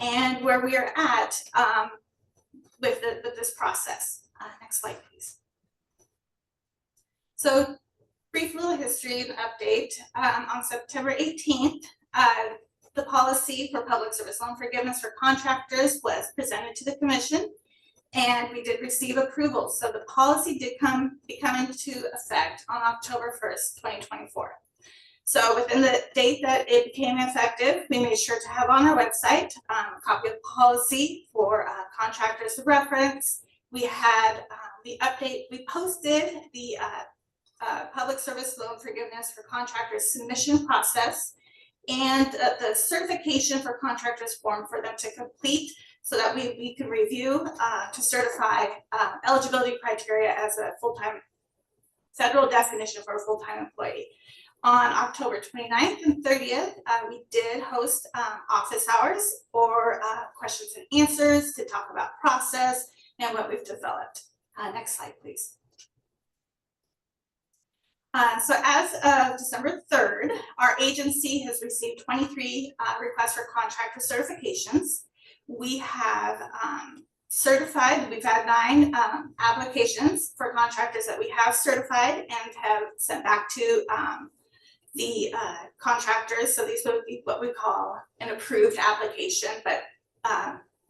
and where we are at with this process. Next slide, please. So brief little history and update. On September 18th, the policy for public service loan forgiveness for contractors was presented to the commission, and we did receive approval. So the policy did come into effect on October 1st, 2024. So within the date that it became effective, we made sure to have on our website a copy of policy for contractors to reference. We had the update, we posted the public service loan forgiveness for contractors submission process and the certification for contractors form for them to complete so that we can review to certify eligibility criteria as a full-time federal definition for a full-time employee. On October 29th and 30th, we did host office hours or questions and answers to talk about process and what we've developed. Next slide, please. So as of December 3rd, our agency has received 23 requests for contractor certifications. We have certified, we've had 9 applications for contractors that we have certified and have sent back to the contractors. So these would be what we call an approved application, but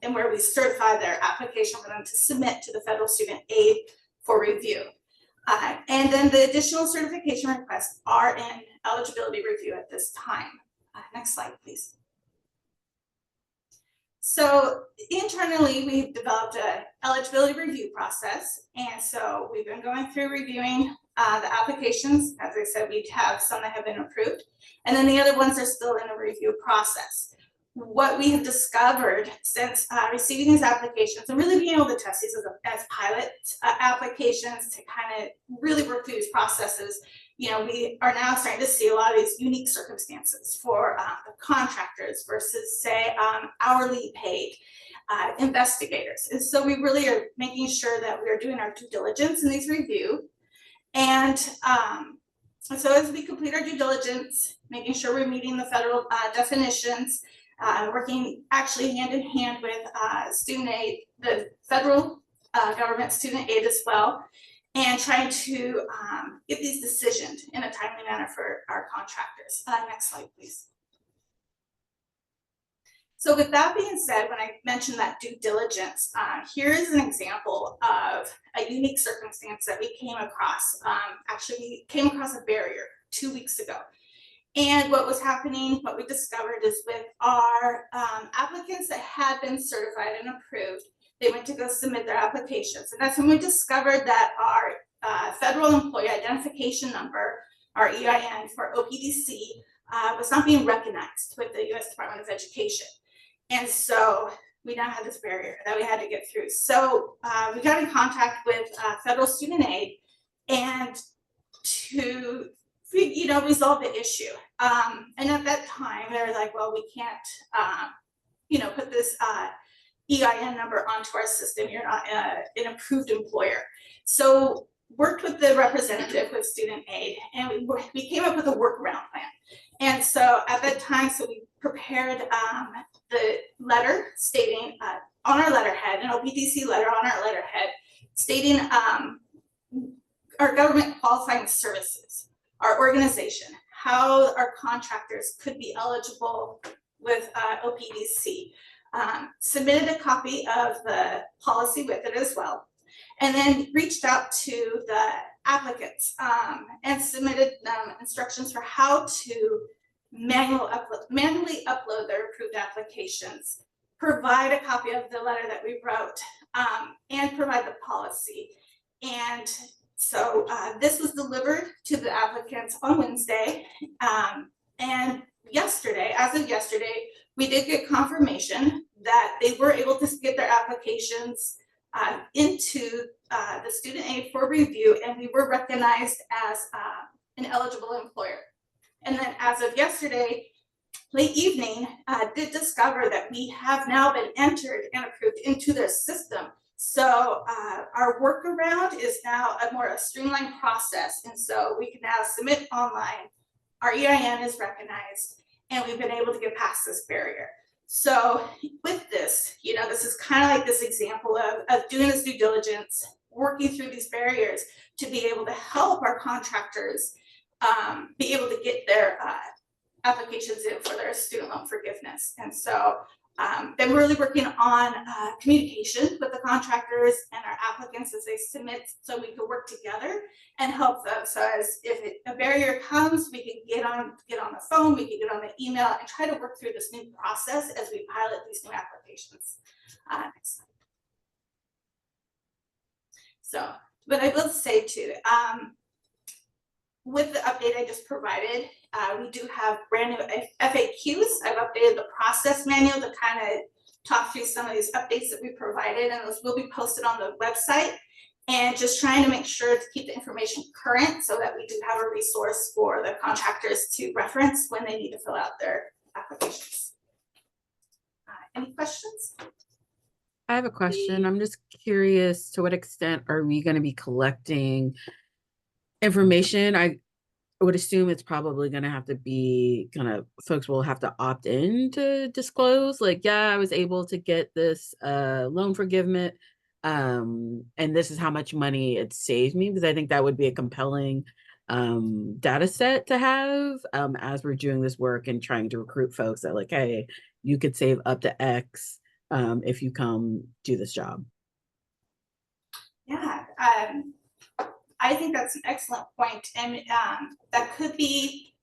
and where we certify their application for them to submit to the federal student aid for review. And then the additional certification requests are in eligibility review at this time. Next slide, please. So internally, we've developed an eligibility review process. And so we've been going through reviewing the applications. As I said, we have some that have been approved, and then the other ones are still in the review process. What we have discovered since receiving these applications and really being able to test these as pilot applications to kind of really work through these processes, you know, we are now starting to see a lot of these unique circumstances for the contractors versus, say, hourly paid investigators. And so we really are making sure that we are doing our due diligence in these review. And so as we complete our due diligence, making sure we're meeting the federal definitions, working actually hand in hand with student aid, the federal government student aid as well, and trying to get these decisioned in a timely manner for our contractors. Next slide, please. So with that being said, when I mentioned that due diligence, here is an example of a unique circumstance that we came across. Actually, we came across a barrier 2 weeks ago. And what was happening, what we discovered is with our applicants that had been certified and approved, they went to go submit their applications. And that's when we discovered that our federal employee identification number, our EIN for OPDC, was not being recognized with the U.S. Department of Education. And so we now had this barrier that we had to get through. So we got in contact with federal student aid and to resolve the issue. And at that time, they were like, well, we can't, put this EIN number onto our system. You're not an approved employer. So worked with the representative with student aid, and we came up with a workaround plan. And so at that time, so we prepared the letter stating on our letterhead, an OPDC letter on our letterhead, stating our government qualifying services, our organization, how our contractors could be eligible with OPDC. Submitted a copy of the policy with it as well, and then reached out to the applicants and submitted instructions for how to manually upload their approved applications, provide a copy of the letter that we wrote, and provide the policy. And so this was delivered to the applicants on Wednesday, and yesterday, as of yesterday, we did get confirmation that they were able to get their applications into the student aid for review, and we were recognized as an eligible employer. And then as of yesterday, late evening, did discover that we have now been entered and approved into their system. So our workaround is now a more streamlined process. And so we can now submit online, our EIN is recognized, and we've been able to get past this barrier. So with this, this is kind of like this example of doing this due diligence, working through these barriers to be able to help our contractors be able to get their applications in for their student loan forgiveness. And so then really working on communication with the contractors and our applicants as they submit, so we can work together and help them. So as if a barrier comes, we can get on the phone, we can get on the email and try to work through this new process as we pilot these new applications. Next slide. So, but I will say too, with the update I just provided, we do have brand new FAQs. I've updated the process manual to kind of talk through some of these updates that we provided, and those will be posted on the website. And just trying to make sure to keep the information current so that we do have a resource for the contractors to reference when they need to fill out their applications. Any questions? I have a question. I'm just curious, to what extent are we going to be collecting information? I would assume it's probably going to have to be kind of, folks will have to opt in to disclose, like, yeah, I was able to get this loan forgiveness, and this is how much money it saved me, because I think that would be a compelling data set to have as we're doing this work and trying to recruit folks that, like, hey, you could save up to X if you come do this job. Yeah, I think that's an excellent point, and that could be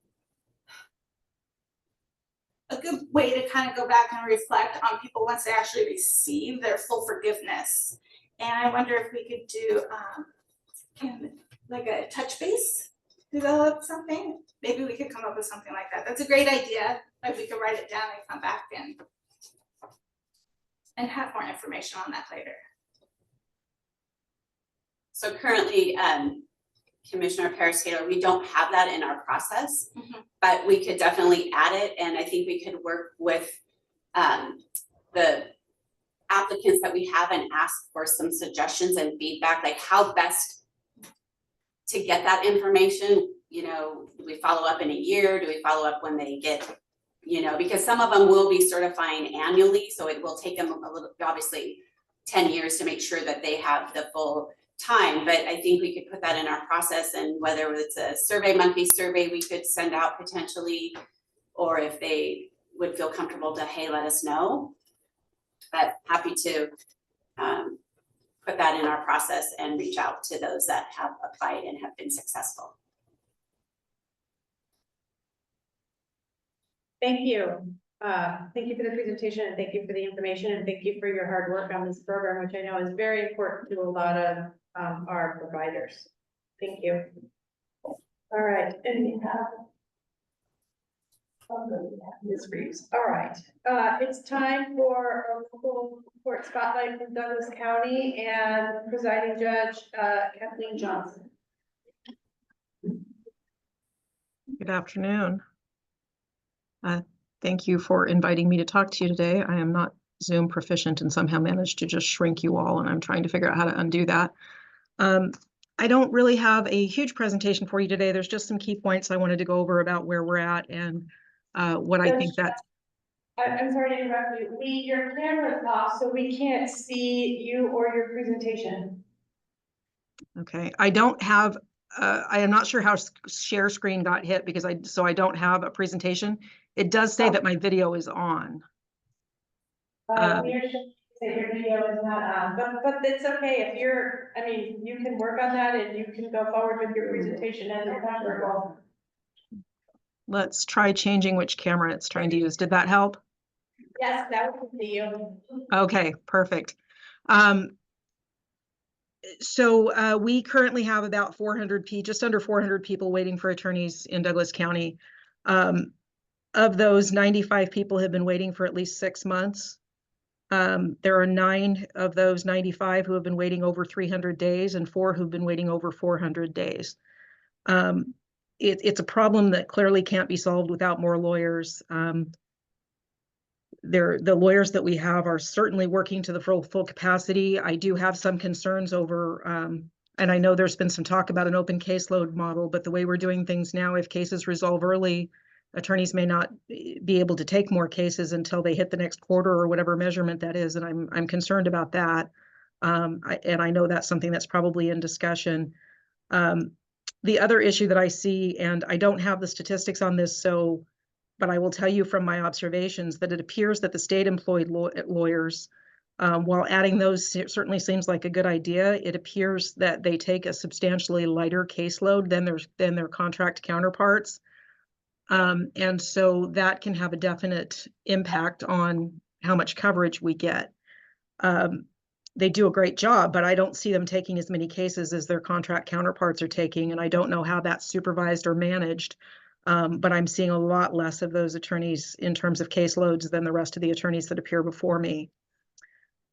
a good way to kind of go back and reflect on people once they actually receive their full forgiveness. And I wonder if we could do like a touch base, develop something. Maybe we could come up with something like that. That's a great idea. Like, we could write it down and come back and have more information on that later. So currently, Commissioner Paris-Taylor, we don't have that in our process, but we could definitely add it. And I think we could work with the applicants that we have and ask for some suggestions and feedback, like how best to get that information. Do we follow up in a year? Do we follow up when they get, because some of them will be certifying annually. So it will take them a little, obviously 10 years to make sure that they have the full time, but I think we could put that in our process, and whether it's a survey, monthly survey we could send out potentially, or if they would feel comfortable to, hey, let us know. But happy to put that in our process and reach out to those that have applied and have been successful. Thank you. Thank you for the presentation, and thank you for the information, and thank you for your hard work on this program, which I know is very important to a lot of our providers. Thank you. All right, and we have Ms. Reeves. All right, it's time for a local court spotlight from Douglas County, and presiding judge Kathleen Johnson. Good afternoon. Thank you for inviting me to talk to you today. I am not Zoom proficient and somehow managed to just shrink you all, and I'm trying to figure out how to undo that. I don't really have a huge presentation for you today. There's just some key points I wanted to go over about where we're at and what I think that. I'm sorry to interrupt you. Your camera's off, so we can't see you or your presentation. Okay, I don't have. I am not sure how share screen got hit because I don't have a presentation. It does say that my video is on. Your video is not on, but it's okay if you're. I mean, you can work on that and you can go forward with your presentation as you're comfortable. Let's try changing which camera it's trying to use. Did that help? Yes, that would be you. Okay, perfect. So we currently have about 400 just under 400 people waiting for attorneys in Douglas County. Of those, 95 people have been waiting for at least 6 months. There are 9 of those 95 who have been waiting over 300 days and 4 who've been waiting over 400 days. It's a problem that clearly can't be solved without more lawyers. The lawyers that we have are certainly working to the full capacity. I do have some concerns over, and I know there's been some talk about an open caseload model, but the way we're doing things now, if cases resolve early, attorneys may not be able to take more cases until they hit the next quarter or whatever measurement that is, and I'm concerned about that. And I know that's something that's probably in discussion. The other issue that I see, and I don't have the statistics on this, but I will tell you from my observations that it appears that the state employed lawyers, while adding those certainly seems like a good idea, it appears that they take a substantially lighter caseload than their contract counterparts. And so that can have a definite impact on how much coverage we get. They do a great job, but I don't see them taking as many cases as their contract counterparts are taking, and I don't know how that's supervised or managed. But I'm seeing a lot less of those attorneys in terms of caseloads than the rest of the attorneys that appear before me.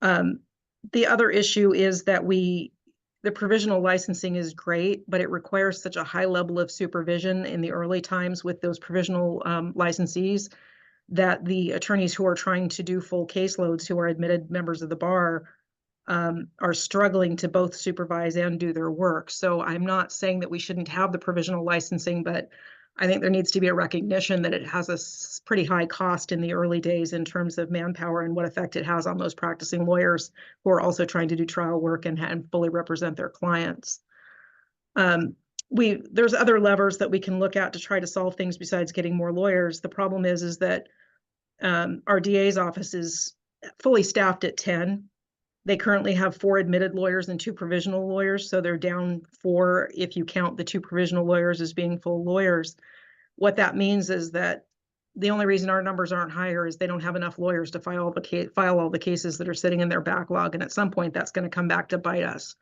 The other issue is that the provisional licensing is great, but it requires such a high level of supervision in the early times with those provisional licensees that the attorneys who are trying to do full caseloads, who are admitted members of the bar, are struggling to both supervise and do their work. So I'm not saying that we shouldn't have the provisional licensing, but I think there needs to be a recognition that it has a pretty high cost in the early days in terms of manpower and what effect it has on those practicing lawyers who are also trying to do trial work and fully represent their clients. There's other levers that we can look at to try to solve things besides getting more lawyers. The problem is that our DA's office is fully staffed at 10. They currently have 4 admitted lawyers and 2 provisional lawyers, so they're down 4 if you count the 2 provisional lawyers as being full lawyers. What that means is that the only reason our numbers aren't higher is they don't have enough lawyers to file all the cases that are sitting in their backlog, and at some point that's going to come back to bite us.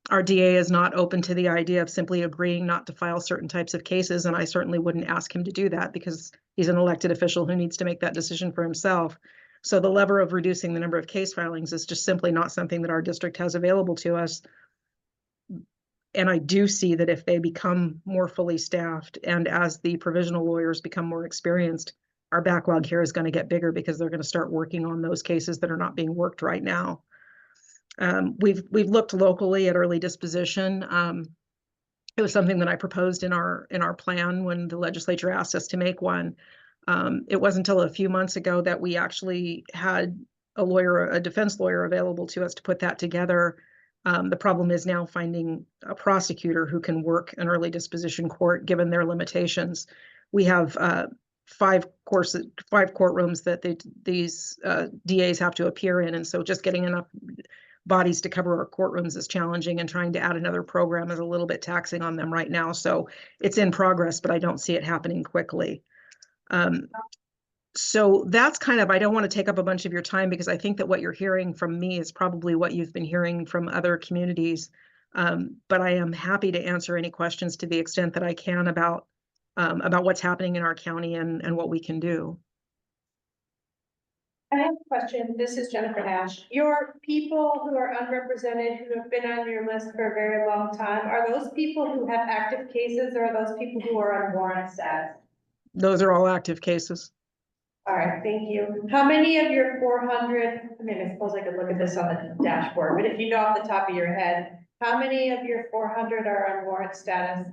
Our DA is not open to the idea of simply agreeing not to file certain types of cases, and I certainly wouldn't ask him to do that because he's an elected official who needs to make that decision for himself. So the lever of reducing the number of case filings is just simply not something that our district has available to us. And I do see that if they become more fully staffed and as the provisional lawyers become more experienced, our backlog here is going to get bigger because they're going to start working on those cases that are not being worked right now. We've looked locally at early disposition. It was something that I proposed in our plan when the legislature asked us to make one. It wasn't until a few months ago that we actually had a defense lawyer available to us to put that together. The problem is now finding a prosecutor who can work an early disposition court given their limitations. We have 5 courtrooms that these DAs have to appear in, and so just getting enough bodies to cover our courtrooms is challenging, and trying to add another program is a little bit taxing on them right now. So it's in progress, but I don't see it happening quickly. So that's I don't want to take up a bunch of your time because I think that what you're hearing from me is probably what you've been hearing from other communities. But I am happy to answer any questions to the extent that I can about what's happening in our county and what we can do. I have a question. This is Jennifer Nash. Your people who are unrepresented, who have been on your list for a very long time, are those people who have active cases or are those people who are on warrant status? Those are all active cases. All right, thank you. How many of your 400, I suppose I could look at this on the dashboard, but if you know off the top of your head, how many of your 400 are on warrant status?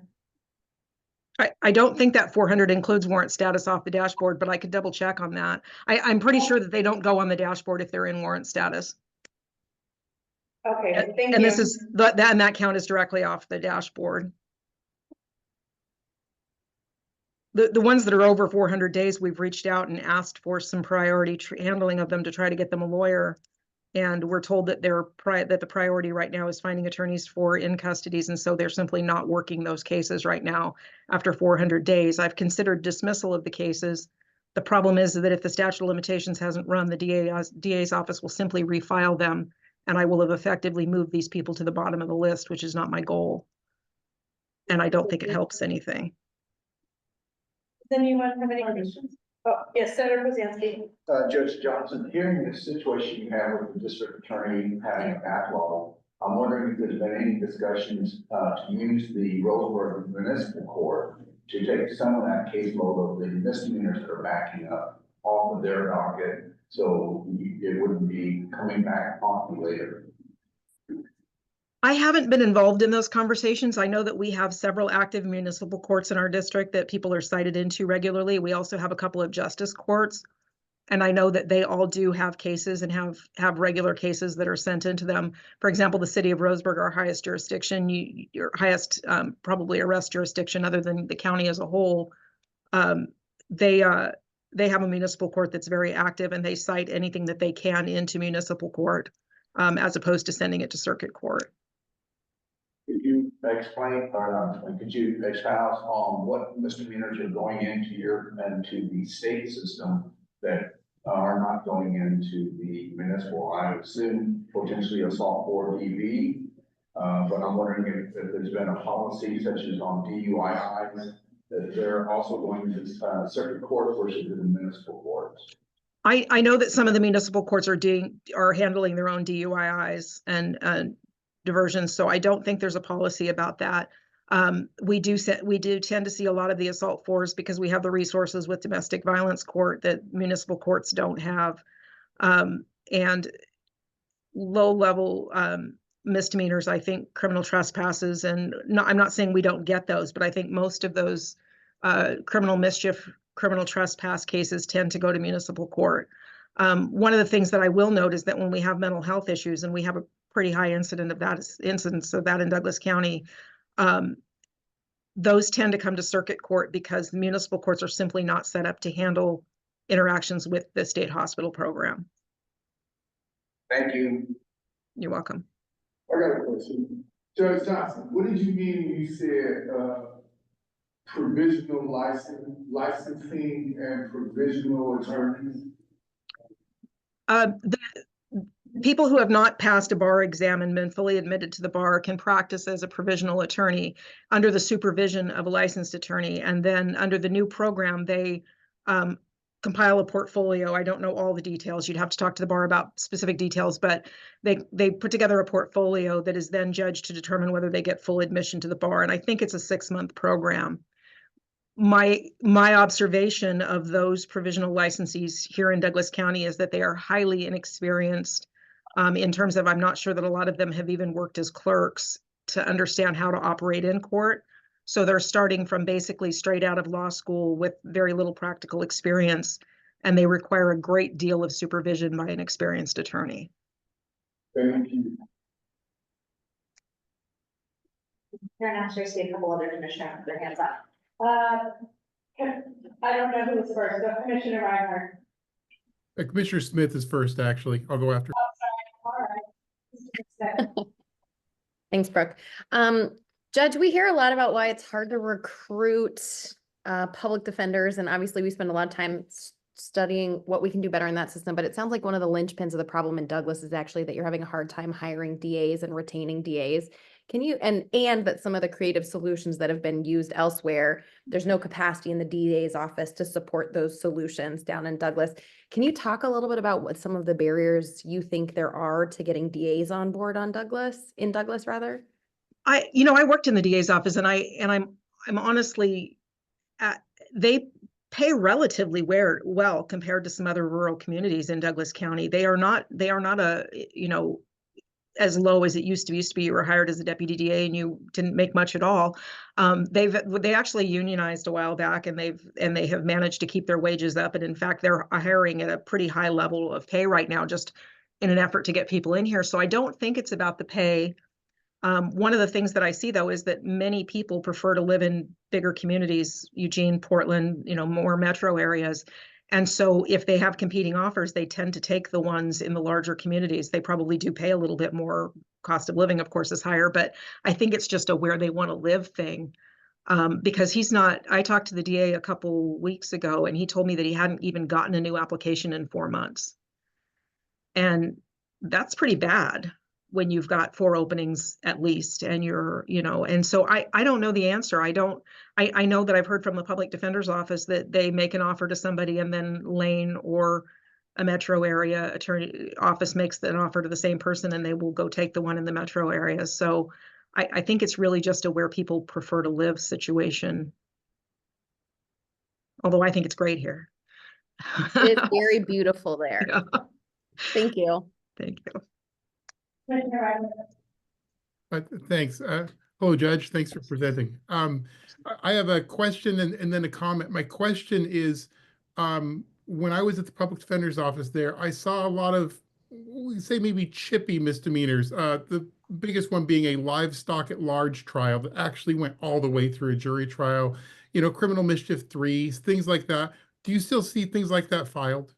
I don't think that 400 includes warrant status off the dashboard, but I could double check on that. I'm pretty sure that they don't go on the dashboard if they're in warrant status. Okay, thank you. And this is that count is directly off the dashboard. The ones that are over 400 days, we've reached out and asked for some priority handling of them to try to get them a lawyer. And we're told that that the priority right now is finding attorneys for in custodies, and so they're simply not working those cases right now after 400 days. I've considered dismissal of the cases. The problem is that if the statute of limitations hasn't run, the DA's office will simply refile them, and I will have effectively moved these people to the bottom of the list, which is not my goal. And I don't think it helps anything. Does anyone have any questions? Oh, yes, Senator Brzezinski. Judge Johnson, hearing the situation you have with the district attorney having a backlog, I'm wondering if there's been any discussions to use the Roseburg Municipal Court to take some of that caseload of the misdemeanors that are backing up off of their docket, so it wouldn't be coming back on you later. I haven't been involved in those conversations. I know that we have several active municipal courts in our district that people are cited into regularly. We also have a couple of justice courts. And I know that they all do have cases and have regular cases that are sent into them. For example, the city of Roseburg, our highest jurisdiction, your highest probably arrest jurisdiction other than the county as a whole, um, they have a municipal court that's very active, and they cite anything that they can into municipal court, as opposed to sending it to circuit court. Could you explain, or could you expound on what misdemeanors are going into the state system that are not going into the municipal? I assume potentially assault or DV, but I'm wondering if there's been a policy such as on DUIs, that they're also going to circuit court versus the municipal courts. I know that some of the municipal courts are handling their own DUIs and diversions, so I don't think there's a policy about that. We do tend to see a lot of the assault fours because we have the resources with domestic violence court that municipal courts don't have. And low level misdemeanors, I think criminal trespasses, and I'm not saying we don't get those, but I think most of those criminal mischief, criminal trespass cases tend to go to municipal court. One of the things that I will note is that when we have mental health issues, and we have a pretty high incidence of that in Douglas County, those tend to come to circuit court because municipal courts are simply not set up to handle interactions with the state hospital program. Thank you. You're welcome. I got a question. Judge Johnson, what did you mean when you said provisional licensing and provisional attorneys? The people who have not passed a bar exam and been fully admitted to the bar can practice as a provisional attorney under the supervision of a licensed attorney. And then under the new program, they compile a portfolio. I don't know all the details. You'd have to talk to the bar about specific details, but they put together a portfolio that is then judged to determine whether they get full admission to the bar. And I think it's a 6-month program. My observation of those provisional licensees here in Douglas County is that they are highly inexperienced in terms of, I'm not sure that a lot of them have even worked as clerks to understand how to operate in court. So they're starting from basically straight out of law school with very little practical experience, and they require a great deal of supervision by an experienced attorney. Thank you. Karen, actually, see a couple other commissioners with their hands up. I don't know who was first, so Commissioner Reinhardt. Commissioner Smith is first, actually. I'll go after. All right. Thanks, Brooke. Judge, we hear a lot about why it's hard to recruit public defenders, and obviously we spend a lot of time studying what we can do better in that system, but it sounds like one of the linchpins of the problem in Douglas is actually that you're having a hard time hiring DAs and retaining DAs. Can you, and that some of the creative solutions that have been used elsewhere, there's no capacity in the DA's office to support those solutions down in Douglas. Can you talk a little bit about what some of the barriers you think there are to getting DAs on board in Douglas rather? I worked in the DA's office, and I'm honestly, they pay relatively well compared to some other rural communities in Douglas County. They are not as low as it used to be. You were hired as a deputy DA and you didn't make much at all. They actually unionized a while back, and they have managed to keep their wages up. And in fact, they're hiring at a pretty high level of pay right now, just in an effort to get people in here. So I don't think it's about the pay. One of the things that I see, though, is that many people prefer to live in bigger communities, Eugene, Portland, more metro areas. And so if they have competing offers, they tend to take the ones in the larger communities. They probably do pay a little bit more. Cost of living, of course, is higher, but I think it's just a where they want to live thing. Because I talked to the DA a couple weeks ago, and he told me that he hadn't even gotten a new application in 4 months. And that's pretty bad when you've got 4 openings at least, and and so I don't know the answer. I know that I've heard from the public defender's office that they make an offer to somebody, and then Lane or a metro area attorney office makes an offer to the same person, and they will go take the one in the metro area. So I think it's really just a where people prefer to live situation. Although I think it's great here. It's very beautiful there. Yeah. Thank you. Thank you. Thanks. Hello, Judge. Thanks for presenting. I have a question and then a comment. My question is, when I was at the public defender's office there, I saw a lot of, we say maybe chippy misdemeanors. The biggest one being a livestock at large trial that actually went all the way through a jury trial, criminal mischief 3s, things like that. Do you still see things like that filed?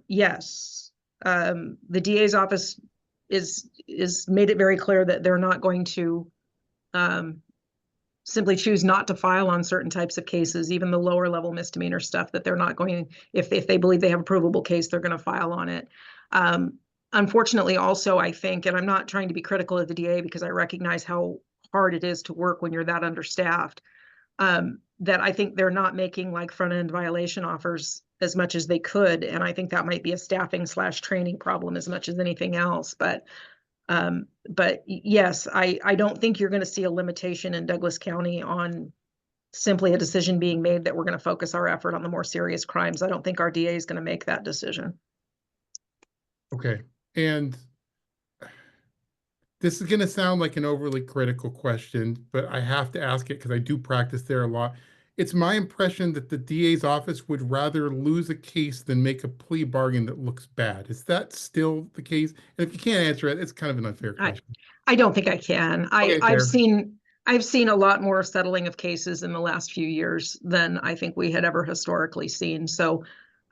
Yes. The DA's office is made it very clear that they're not going to simply choose not to file on certain types of cases, even the lower level misdemeanor stuff, that they're not going, if they believe they have a provable case, they're going to file on it. Unfortunately, also, I think, and I'm not trying to be critical of the DA because I recognize how hard it is to work when you're that understaffed, that I think they're not making like front end violation offers as much as they could. And I think that might be a staffing / training problem as much as anything else. But yes, I don't think you're going to see a limitation in Douglas County on simply a decision being made that we're going to focus our effort on the more serious crimes. I don't think our DA is going to make that decision. Okay. And this is going to sound like an overly critical question, but I have to ask it because I do practice there a lot. It's my impression that the DA's office would rather lose a case than make a plea bargain that looks bad. Is that still the case? And if you can't answer it, it's kind of an unfair question. I don't think I can. Okay, I've fair. seen a lot more settling of cases in the last few years than I think we had ever historically seen. So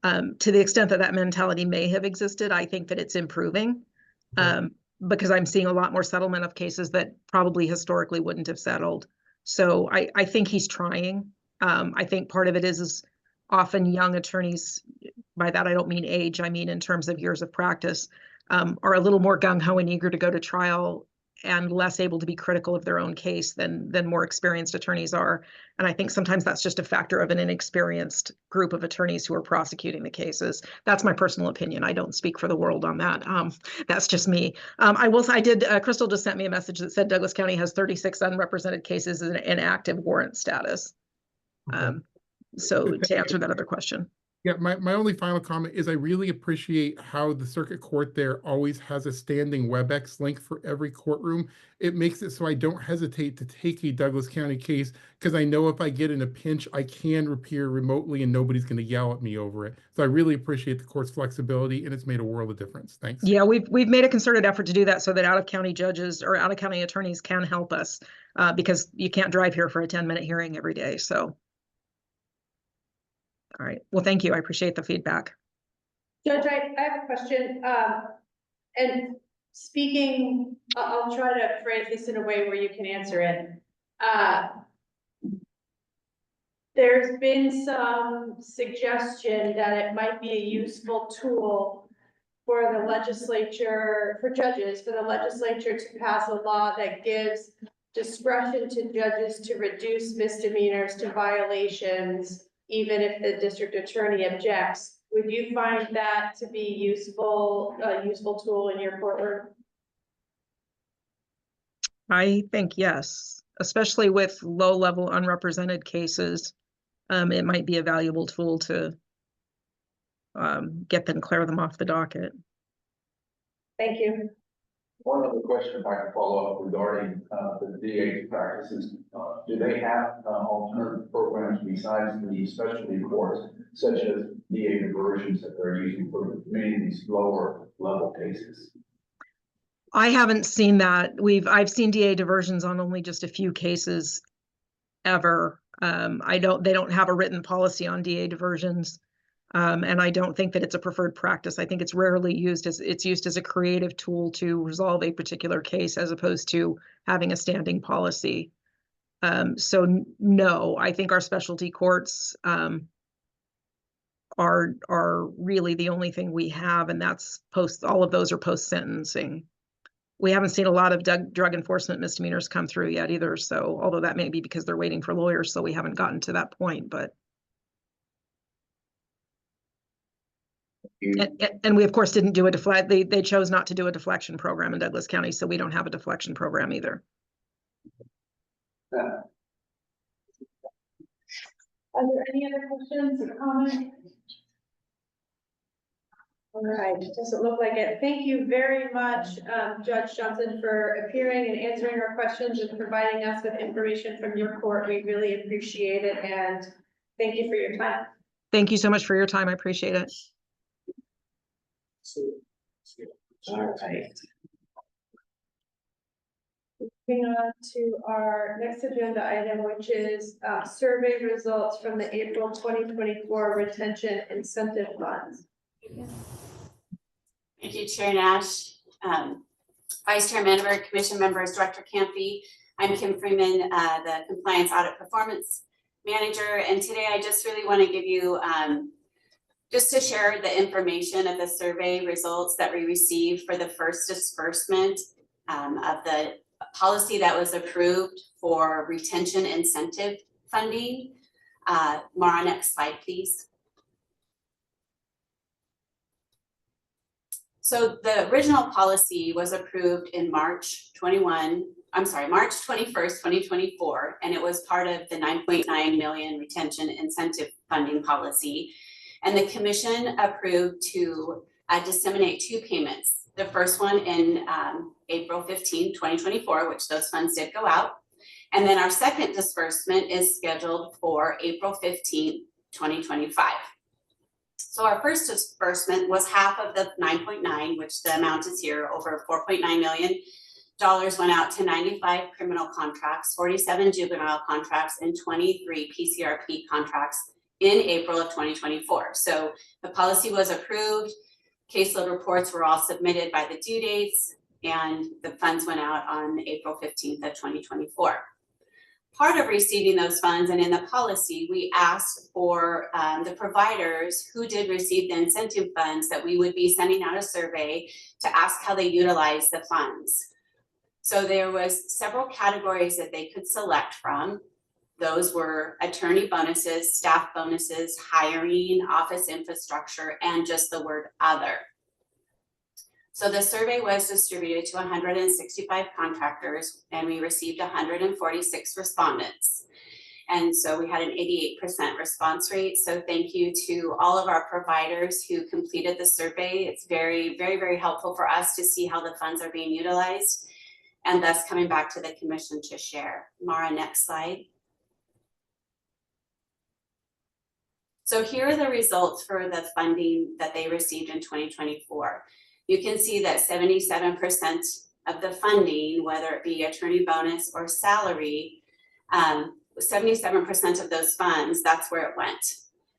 to the extent that that mentality may have existed, I think that it's improving. Okay. Because I'm seeing a lot more settlement of cases that probably historically wouldn't have settled. So I think he's trying. I think part of it is often young attorneys, by that I don't mean age, I mean in terms of years of practice, are a little more gung-ho and eager to go to trial and less able to be critical of their own case than more experienced attorneys are. And I think sometimes that's just a factor of an inexperienced group of attorneys who are prosecuting the cases. That's my personal opinion. I don't speak for the world on that. That's just me. Crystal just sent me a message that said Douglas County has 36 unrepresented cases in active warrant status. Okay. So to answer that other question. Yeah, my only final comment is I really appreciate how the circuit court there always has a standing WebEx link for every courtroom. It makes it so I don't hesitate to take a Douglas County case because I know if I get in a pinch, I can appear remotely and nobody's going to yell at me over it. So I really appreciate the court's flexibility and it's made a world of difference. Thanks. Yeah, we've made a concerted effort to do that so that out-of-county judges or out-of-county attorneys can help us because you can't drive here for a 10-minute hearing every day. So. All right. Well, thank you. I appreciate the feedback. Judge, I have a question. And speaking, I'll try to phrase this in a way where you can answer it. There's been some suggestion that it might be a useful tool for the legislature, for judges, for the legislature to pass a law that gives discretion to judges to reduce misdemeanors to violations, even if the district attorney objects. Would you find that to be useful, a useful tool in your courtroom? I think yes, especially with low-level unrepresented cases. It might be a valuable tool to get them, clear them off the docket. Thank you. One other question, if I can follow up regarding the DA's practices. Do they have alternative programs besides the specialty courts, such as DA diversions that they're using for many of these lower level cases? I haven't seen that. I've seen DA diversions on only just a few cases ever. They don't have a written policy on DA diversions. And I don't think that it's a preferred practice. I think it's rarely used it's used as a creative tool to resolve a particular case as opposed to having a standing policy. So no, I think our specialty courts are really the only thing we have, and that's all of those are post-sentencing. We haven't seen a lot of drug enforcement misdemeanors come through yet either. So although that may be because they're waiting for lawyers, so we haven't gotten to that point, but. And we, of course, didn't do a they chose not to do a deflection program in Douglas County, so we don't have a deflection program either. Are there any other questions or comments? All right, doesn't look like it. Thank you very much, Judge Johnson, for appearing and answering our questions and providing us with information from your court. We really appreciate it, and thank you for your time. Thank you so much for your time. I appreciate it. All right. Moving on to our next agenda item, which is survey results from the April 2024 retention incentive funds. Thank you, Chair Nash, Vice Chair Manberg, Commission members, Director Campy. I'm Kim Freeman, the Compliance Audit Performance Manager, and today I just really want to give you just to share the information of the survey results that we received for the first disbursement of the policy that was approved for retention incentive funding. Mara, next slide, please. So the original policy was approved in March 21st, 2024, and it was part of the 9.9 million retention incentive funding policy. And the commission approved to disseminate two payments. The first one in April 15, 2024, which those funds did go out. And then our second disbursement is scheduled for April 15, 2025. So our first disbursement was half of the 9.9, which the amount is here, over $4.9 million went out to 95 criminal contracts, 47 juvenile contracts, and 23 PCRP contracts in April of 2024. So the policy was approved, caseload reports were all submitted by the due dates, and the funds went out on April 15th of 2024. Part of receiving those funds and in the policy, we asked for the providers who did receive the incentive funds that we would be sending out a survey to ask how they utilize the funds. So there was several categories that they could select from. Those were attorney bonuses, staff bonuses, hiring, office infrastructure, and just the word other. So the survey was distributed to 165 contractors, and we received 146 respondents. And so we had an 88% response rate. So thank you to all of our providers who completed the survey. It's very, very, very helpful for us to see how the funds are being utilized, and thus coming back to the commission to share. Mara, next slide. So here are the results for the funding that they received in 2024. You can see that 77% of the funding, whether it be attorney bonus or salary, 77% of those funds, that's where it went.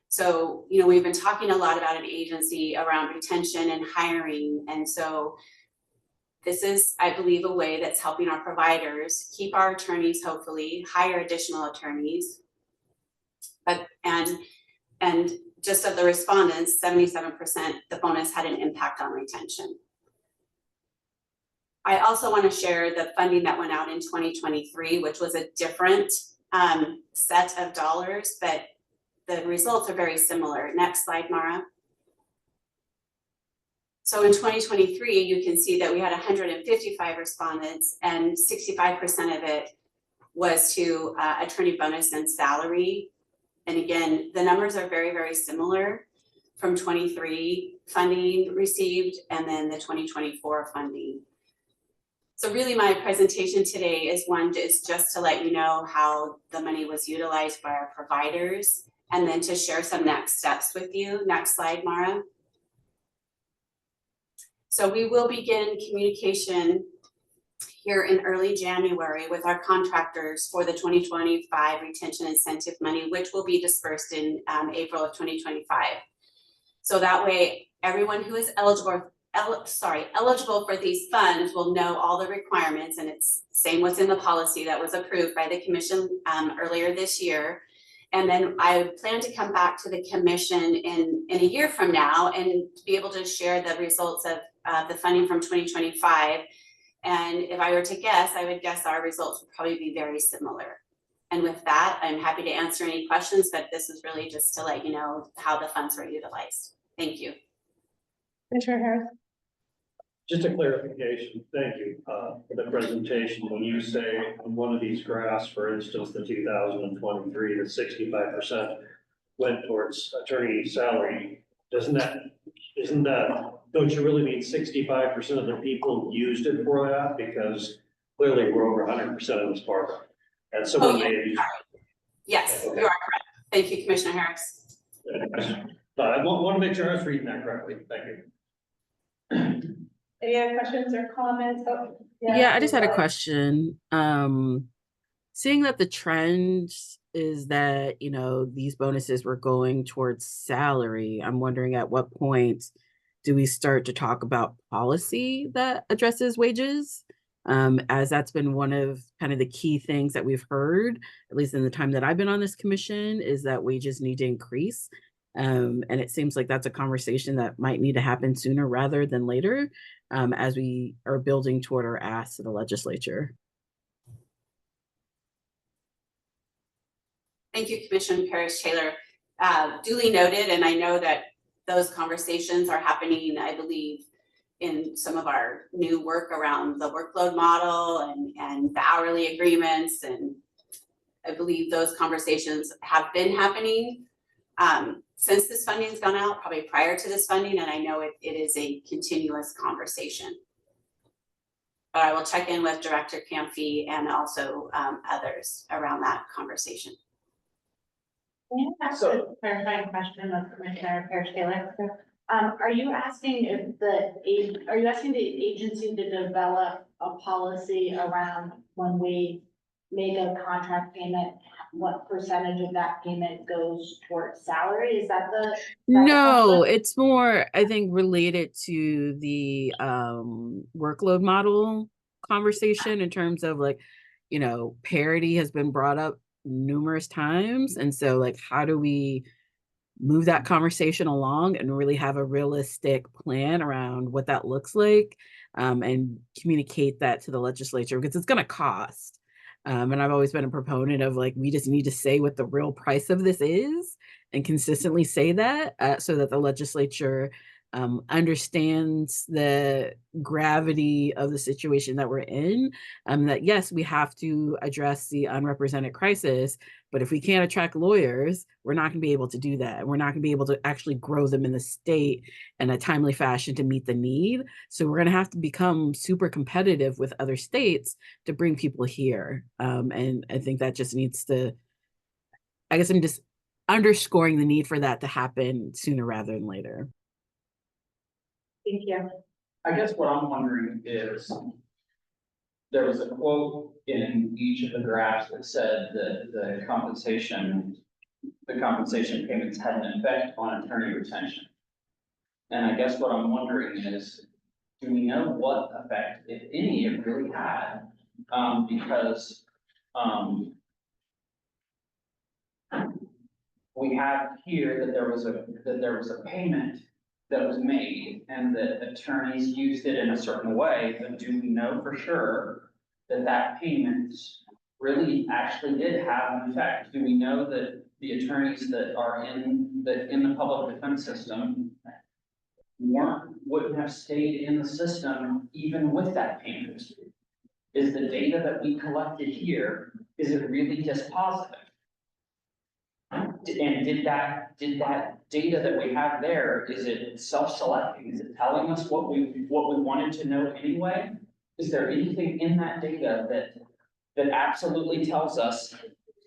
So, you know, we've been talking a lot about an agency around retention and hiring. And so this is, I believe, a way that's helping our providers keep our attorneys, hopefully hire additional attorneys. And just of the respondents, 77%, the bonus had an impact on retention. I also want to share the funding that went out in 2023, which was a different set of dollars, but the results are very similar. Next slide, Mara. So in 2023, you can see that we had 155 respondents, and 65% of it was to attorney bonus and salary. And again, the numbers are very, very similar from 23 funding received and then the 2024 funding. So really my presentation today is just to let you know how the money was utilized by our providers, and then to share some next steps with you. Next slide, Mara. So we will begin communication here in early January with our contractors for the 2025 retention incentive money, which will be dispersed in April of 2025. So that way, everyone who is eligible for these funds will know all the requirements, and it's same what's in the policy that was approved by the commission earlier this year. And then I plan to come back to the commission in a year from now and be able to share the results of the funding from 2025. And if I were to guess, I would guess our results would probably be very similar. And with that, I'm happy to answer any questions, but this is really just to let you know how the funds were utilized. Thank you. Commissioner Harris. Just a clarification, thank you for the presentation. When you say on one of these graphs, for instance, the 2023, the 65% went towards attorney salary, doesn't that isn't that, don't you really need 65% of the people used it for that? Because clearly we're over 100% of this park. And someone may have used. Yes, you Okay. are correct. Thank you, Commissioner Harris. I want to make sure I was reading that correctly. Thank you. Any other questions or comments? Oh, Yeah, I just had a go ahead. question. Seeing that the trend is that, you know, these bonuses were going towards salary, I'm wondering at what point do we start to talk about policy that addresses wages? As that's been one of kind of the key things that we've heard, at least in the time that I've been on this commission, is that wages need to increase. And it seems like that's a conversation that might need to happen sooner rather than later, as we are building toward our ask to the legislature. Thank you, Commissioner Paris Taylor. Duly noted, and I know that those conversations are happening, I believe, in some of our new work around the workload model and the hourly agreements. And I believe those conversations have been happening since this funding's gone out, probably prior to this funding, and I know it is a continuous conversation. But I will check in with Director Camphy and also others around that conversation. Can I ask a clarifying question of Commissioner Paris Taylor? Are you asking if are you asking the agency to develop a policy around when we make a contract payment, what percentage of that payment goes towards salary? Is that the? No, it's more, I think, related to the workload model conversation in terms of, like, you know, parity has been brought up numerous times. And so, like, how do we move that conversation along and really have a realistic plan around what that looks like, and communicate that to the legislature, because it's going to cost. And I've always been a proponent of, like, we just need to say what the real price of this is and consistently say that, so that the legislature understands the gravity of the situation that we're in. That yes, we have to address the unrepresented crisis, but if we can't attract lawyers, we're not going to be able to do that. And we're not going to be able to actually grow them in the state in a timely fashion to meet the need. So we're going to have to become super competitive with other states to bring people here. And I think that just needs to, I guess I'm just underscoring the need for that to happen sooner rather than later. Thank you. I guess what I'm wondering is, there was a quote in each of the graphs that said that the compensation payments had an effect on attorney retention. And I guess what I'm wondering is, do we know what effect, if any, it really had? Because we have here that there was a payment that was made and that attorneys used it in a certain way, but do we know for sure that that payment really actually did have an effect? Do we know that the attorneys that are in the public defense system wouldn't have stayed in the system even with that payment? Is the data that we collected here, is it really just positive? And did that data that we have there, is it self-selecting? Is it telling us what we wanted to know anyway? Is there anything in that data that absolutely tells us,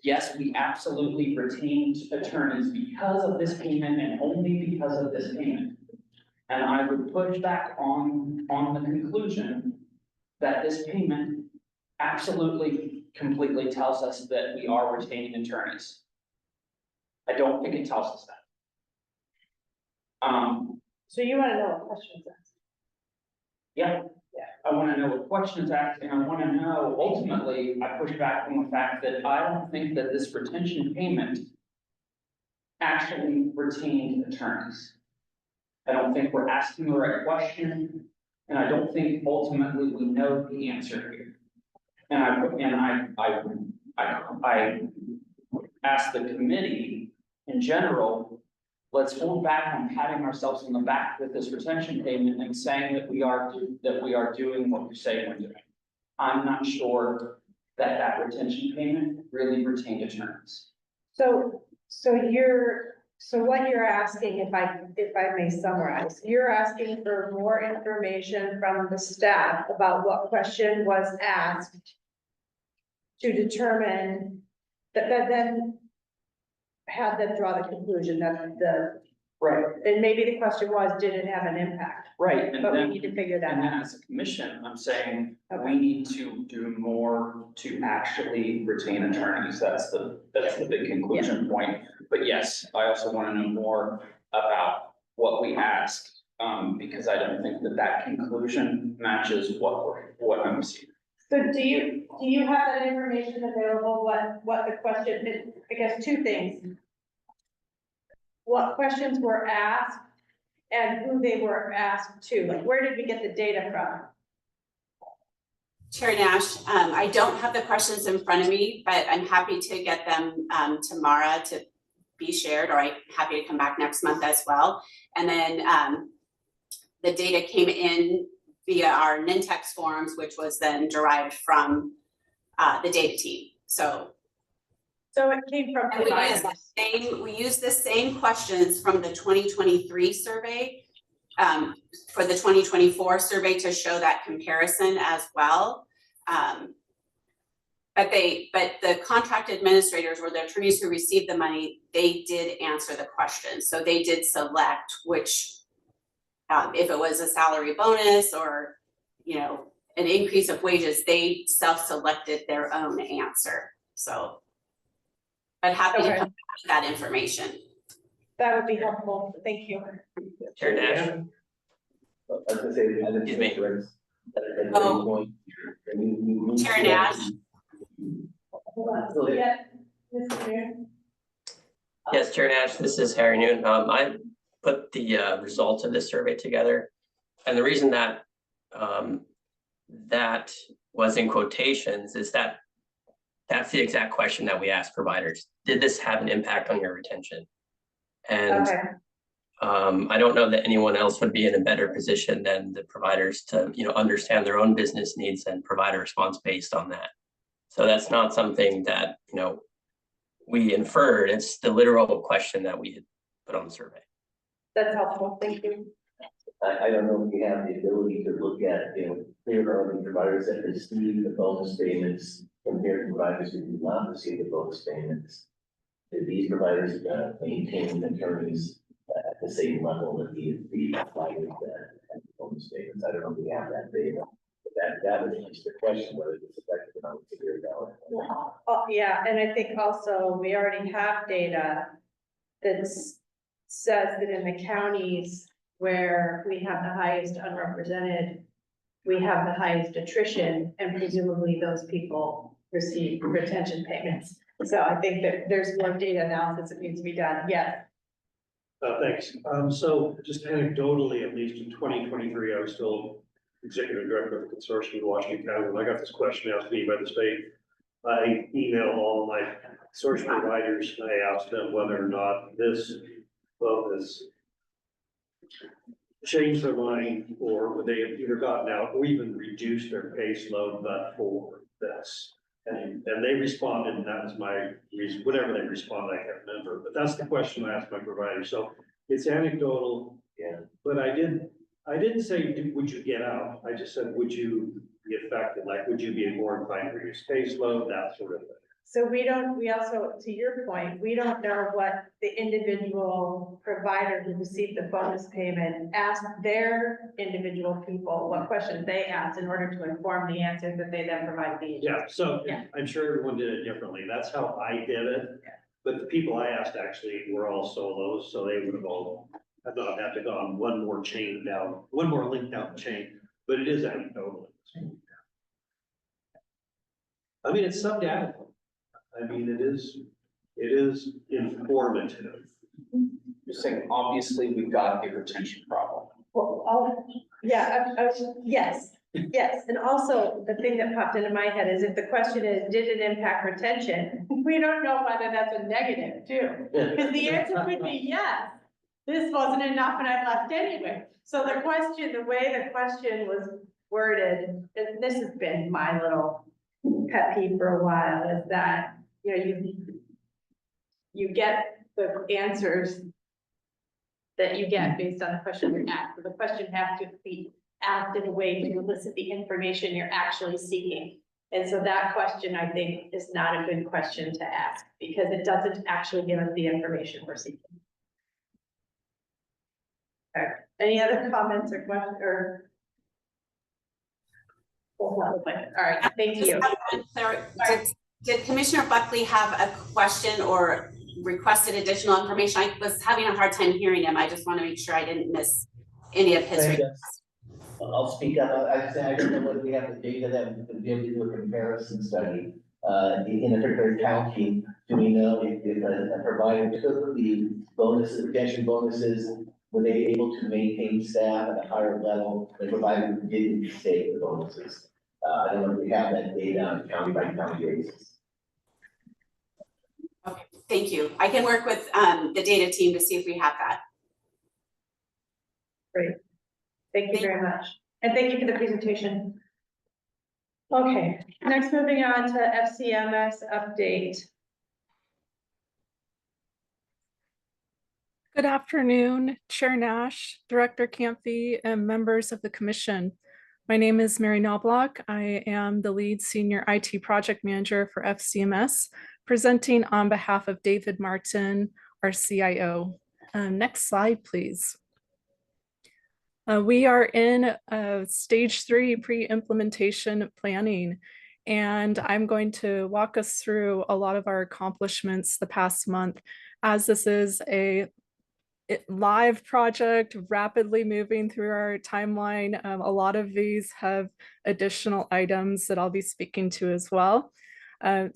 yes, we absolutely retained attorneys because of this payment and only because of this payment? And I would push back on the conclusion that this payment absolutely completely tells us that we are retaining attorneys. I don't think it tells us that. So you want to know what questions asked? Yeah, I want to know what questions asked, and I want to know, ultimately, I push back on the fact that I don't think that this retention payment actually retained attorneys. I don't think we're asking the right question, and I don't think ultimately we know the answer here. And I ask the committee in general, let's hold back on patting ourselves on the back with this retention payment and saying that we are doing what we say we're doing. I'm not sure that retention payment really retained attorneys. So So what you're asking, if I may summarize, you're asking for more information from the staff about what question was asked to determine that then had them draw the conclusion that Right, and maybe the question was, did it have an impact? right, and But we then, need to figure that and then out. as a commission, I'm saying, we Okay. need to do more to actually retain attorneys, that's the big conclusion point. But yes, I also wanna know more about what we asked, because I don't think that conclusion matches what I'm seeing. So do you have that information available, what the question is? I guess two things. What questions were asked and who they were asked to, like, where did we get the data from? Chair Nash, I don't have the questions in front of me, but I'm happy to get them tomorrow to be shared, or I'm happy to come back next month as well. And then the data came in via our Nintex forms, which was then derived from the data team. So So it came from and providers. we used the same questions from the 2023 survey for the 2024 survey to show that comparison as well. But the contract administrators, or the attorneys who received the money, they did answer the question. So they did select which, if it was a salary bonus or, you know, an increase of wages, they self-selected their own answer. So, but happy to Okay. come back with that information. That would be helpful, thank you. Chair Nash. Excuse me. Oh. Chair Nash. Hold on. Yeah, Mr. Mayor. Yes, Chair Nash, this is Harry Noon. I put the results of this survey together. And the reason that that was in quotations is that that's the exact question that we asked providers. Did this have an impact on your retention? And Okay. I don't know that anyone else would be in a better position than the providers to, understand their own business needs and provide a response based on that. So that's not something that, we inferred. It's the literal question that we had put on the survey. That's helpful, thank you. I don't know if we have the ability to look at, here are the providers that receive the bonus payments compared to providers who do not receive the bonus payments. Did these providers maintain attorneys at the same level that the providers that have the bonus payments? I don't know if we have that data. But that would answer the question whether it's effective or not to figure it out. Oh, yeah, and I think also we already have data that says that in the counties where we have the highest unrepresented, we have the highest attrition, and presumably those people receive retention payments. So I think that there's more data analysis that needs to be done, yes. Thanks. So just anecdotally, at least in 2023, I was still executive director of the consortium in Washington County. When I got this question asked me by the state, I emailed all my source providers and I asked them whether or not this bonus changed their mind, or would they have either gotten out or even reduced their caseload but for this. And they responded, and that was my reason, whatever they responded, I can't remember, but that's the question I asked my provider. So it's anecdotal, Yeah. but I didn't say, would you get out? I just said, would you be affected? Like, would you be more inclined to reduce caseload, that sort of thing. So we also, to your point, we don't know what the individual provider who received the bonus payment asked their individual people, what questions they asked in order to inform the answers that they then provide the agency. Yeah, so Yeah. I'm sure everyone did it differently. That's how I did it. But the people I asked actually were all solos, so they would have all, have not had to go on one more chain down, one more link down the chain, but it is anecdotal. I mean, it's some data. I mean, it is informative. You're saying, obviously, we've got a retention problem. Well, yeah, yes, and also the thing that popped into my head is if the question is, did it impact retention? We don't know whether that's a negative too, because the answer could be yes. This wasn't enough and I left anyway. So the question, the way the question was worded, and this has been my little pet peeve for a while, is that, you get the answers that you get based on the question you're asked. So the question has to be asked in a way to elicit the information you're actually seeking. And so that question, I think, is not a good question to ask because it doesn't actually give us the information we're seeking. Okay. Any other comments or questions or? All right, thank you. Did Commissioner Buckley have a question or requested additional information? I was having a hard time hearing him. I just want to make sure I didn't miss any of his requests. I'll speak up. I don't know whether we have the data that we can be able to do a comparison study. In a particular county, do we know if a provider took the bonuses, retention bonuses, were they able to maintain staff at a higher level than provider who didn't take the bonuses? I don't know if we have that data on county by county basis. Okay, thank you. I can work with the data team to see if we have that. Great. Thank you very much. And thank you for the presentation. Okay, next moving on to FCMS update. Good afternoon, Chair Nash, Director Camphy, and members of the Commission. My name is Mary Knobloch. I am the lead senior IT project manager for FCMS, presenting on behalf of David Martin, our CIO. Next slide, please. We are in stage 3 pre-implementation planning, and I'm going to walk us through a lot of our accomplishments the past month, as this is a live project rapidly moving through our timeline. A lot of these have additional items that I'll be speaking to as well.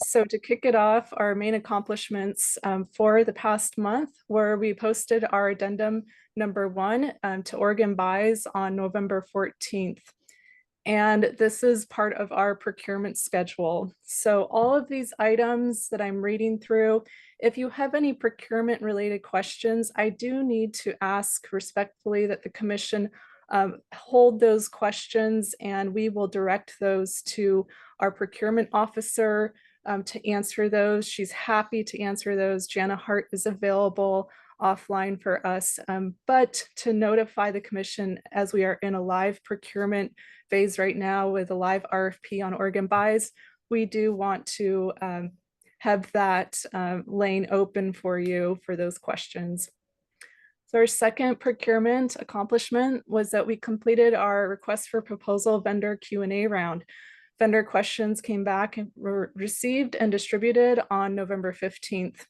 So to kick it off, our main accomplishments for the past month were we posted our addendum number 1 to Oregon Buys on November 14th. And this is part of our procurement schedule. So all of these items that I'm reading through, if you have any procurement related questions, I do need to ask respectfully that the Commission hold those questions, and we will direct those to our procurement officer to answer those. She's happy to answer those. Jana Hart is available offline for us, but to notify the Commission, as we are in a live procurement phase right now with a live RFP on Oregon Buys, we do want to have that lane open for you for those questions. So our second procurement accomplishment was that we completed our request for proposal vendor Q&A round. Vendor questions came back and were received and distributed on November 15th.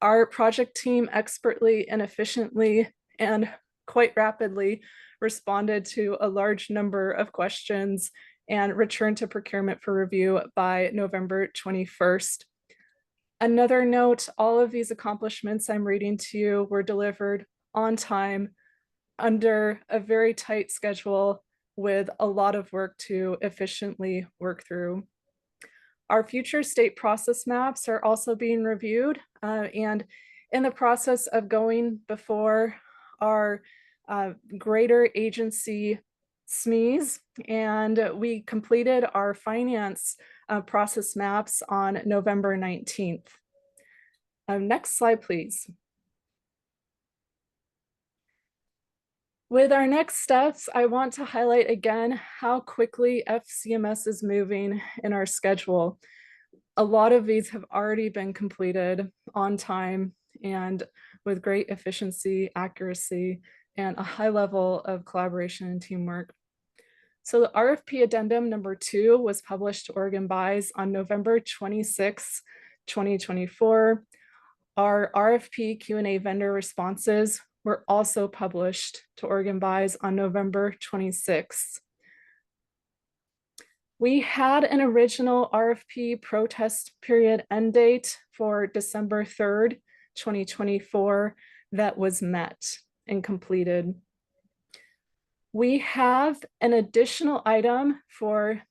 Our project team expertly and efficiently and quite rapidly responded to a large number of questions and returned to procurement for review by November 21st. Another note, all of these accomplishments I'm reading to you were delivered on time under a very tight schedule with a lot of work to efficiently work through. Our future state process maps are also being reviewed and in the process of going before our greater agency SMEs, and we completed our finance process maps on November 19th. Next slide, please. With our next steps, I want to highlight again how quickly FCMS is moving in our schedule. A lot of these have already been completed on time and with great efficiency, accuracy, and a high level of collaboration and teamwork. So the RFP addendum number 2 was published to Oregon Buys on November 26, 2024. Our RFP Q&A vendor responses were also published to Oregon Buys on November 26th. We had an original RFP protest period end date for December 3rd, 2024 that was met and completed. We have an additional item for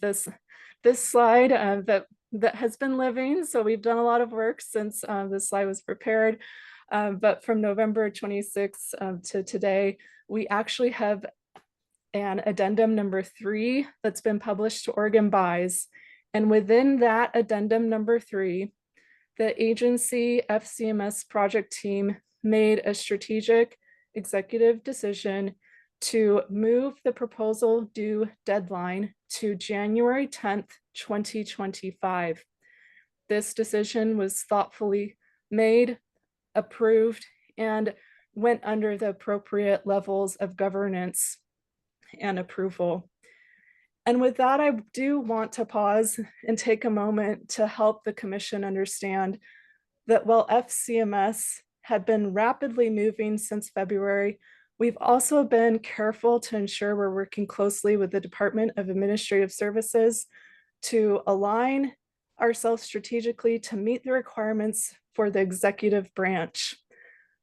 this slide that has been living. So we've done a lot of work since this slide was prepared. But from November 26th to today, we actually have an addendum number 3 that's been published to Oregon Buys. And within that addendum number 3, the agency FCMS project team made a strategic executive decision to move the proposal due deadline to January 10th, 2025. This decision was thoughtfully made, approved, and went under the appropriate levels of governance and approval. And with that, I do want to pause and take a moment to help the commission understand that while FCMS had been rapidly moving since February, we've also been careful to ensure we're working closely with the Department of Administrative Services to align ourselves strategically to meet the requirements for the executive branch.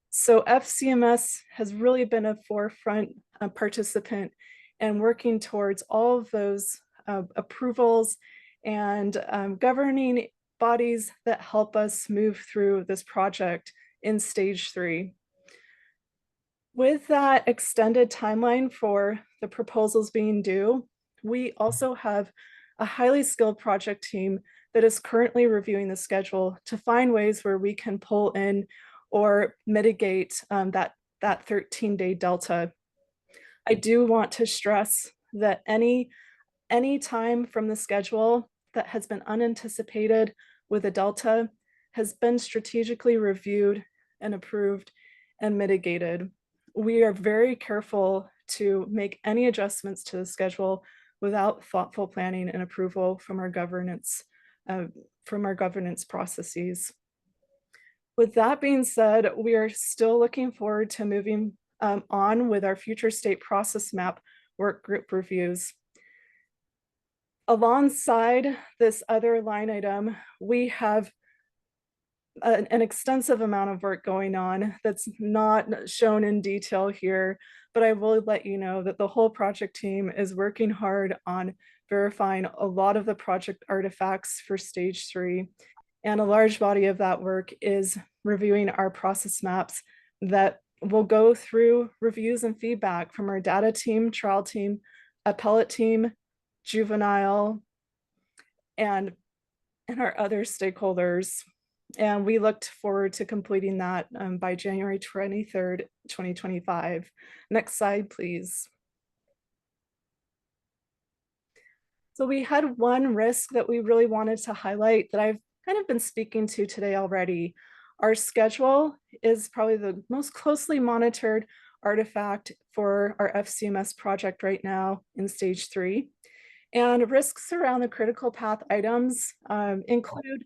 So FCMS has really been a forefront participant and working towards all of those approvals and governing bodies that help us move through this project in stage 3. With that extended timeline for the proposals being due, we also have a highly skilled project team that is currently reviewing the schedule to find ways where we can pull in or mitigate that 13-day delta. I do want to stress that any time from the schedule that has been unanticipated with a delta has been strategically reviewed and approved and mitigated. We are very careful to make any adjustments to the schedule without thoughtful planning and approval from our governance processes. With that being said, we are still looking forward to moving on with our future state process map work group reviews. Alongside this other line item, we have an extensive amount of work going on that's not shown in detail here, but I will let you know that the whole project team is working hard on verifying a lot of the project artifacts for stage 3. And a large body of that work is reviewing our process maps that will go through reviews and feedback from our data team, trial team, appellate team, juvenile, and our other stakeholders. And we looked forward to completing that by January 23rd, 2025. Next slide, please. So we had one risk that we really wanted to highlight that I've kind of been speaking to today already. Our schedule is probably the most closely monitored artifact for our FCMS project right now in stage 3. And risks around the critical path items include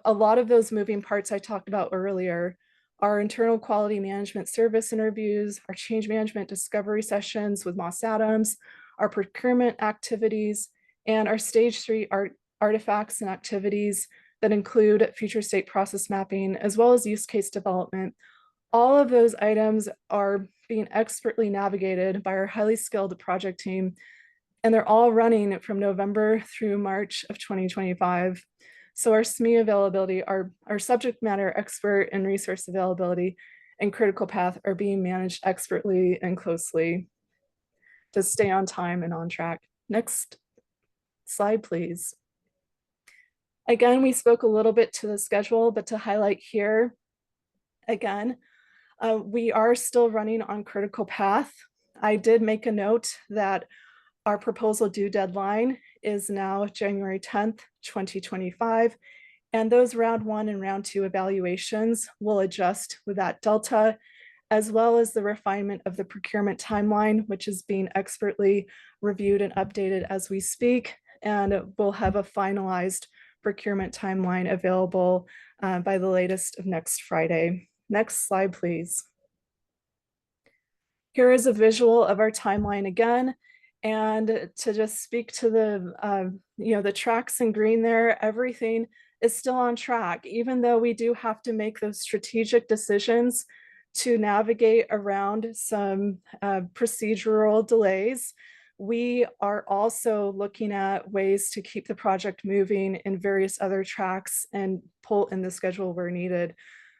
a lot of those moving parts I talked about earlier, our internal quality management service interviews, our change management discovery sessions with Moss Adams, our procurement activities, and our stage 3 artifacts and activities that include future state process mapping, as well as use case development. All of those items are being expertly navigated by our highly skilled project team, and they're all running from November through March of 2025. So our SME availability, our subject matter expert and resource availability and critical path are being managed expertly and closely to stay on time and on track. Next slide, please. Again, we spoke a little bit to the schedule, but to highlight here, again, we are still running on critical path. I did make a note that our proposal due deadline is now January 10th, 2025, and those round 1 and round 2 evaluations will adjust with that delta, as well as the refinement of the procurement timeline, which is being expertly reviewed and updated as we speak, and we'll have a finalized procurement timeline available by the latest of next Friday. Next slide, please. Here is a visual of our timeline again. And to just speak to the, the tracks in green there, everything is still on track, even though we do have to make those strategic decisions to navigate around some procedural delays. We are also looking at ways to keep the project moving in various other tracks and pull in the schedule where needed.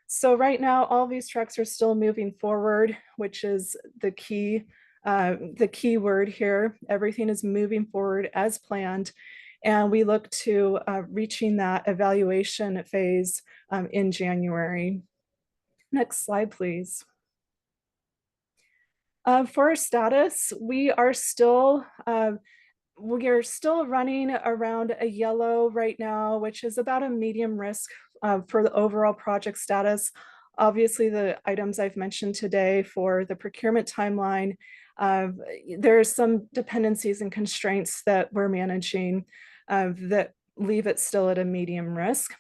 So right now, all these tracks are still moving forward, which is the key word here. Everything is moving forward as planned. And we look to reaching that evaluation phase in January. Next slide, please. For our status, we are still running around a yellow right now, which is about a medium risk for the overall project status. Obviously, the items I've mentioned today for the procurement timeline, there are some dependencies and constraints that we're managing that leave it still at a medium risk.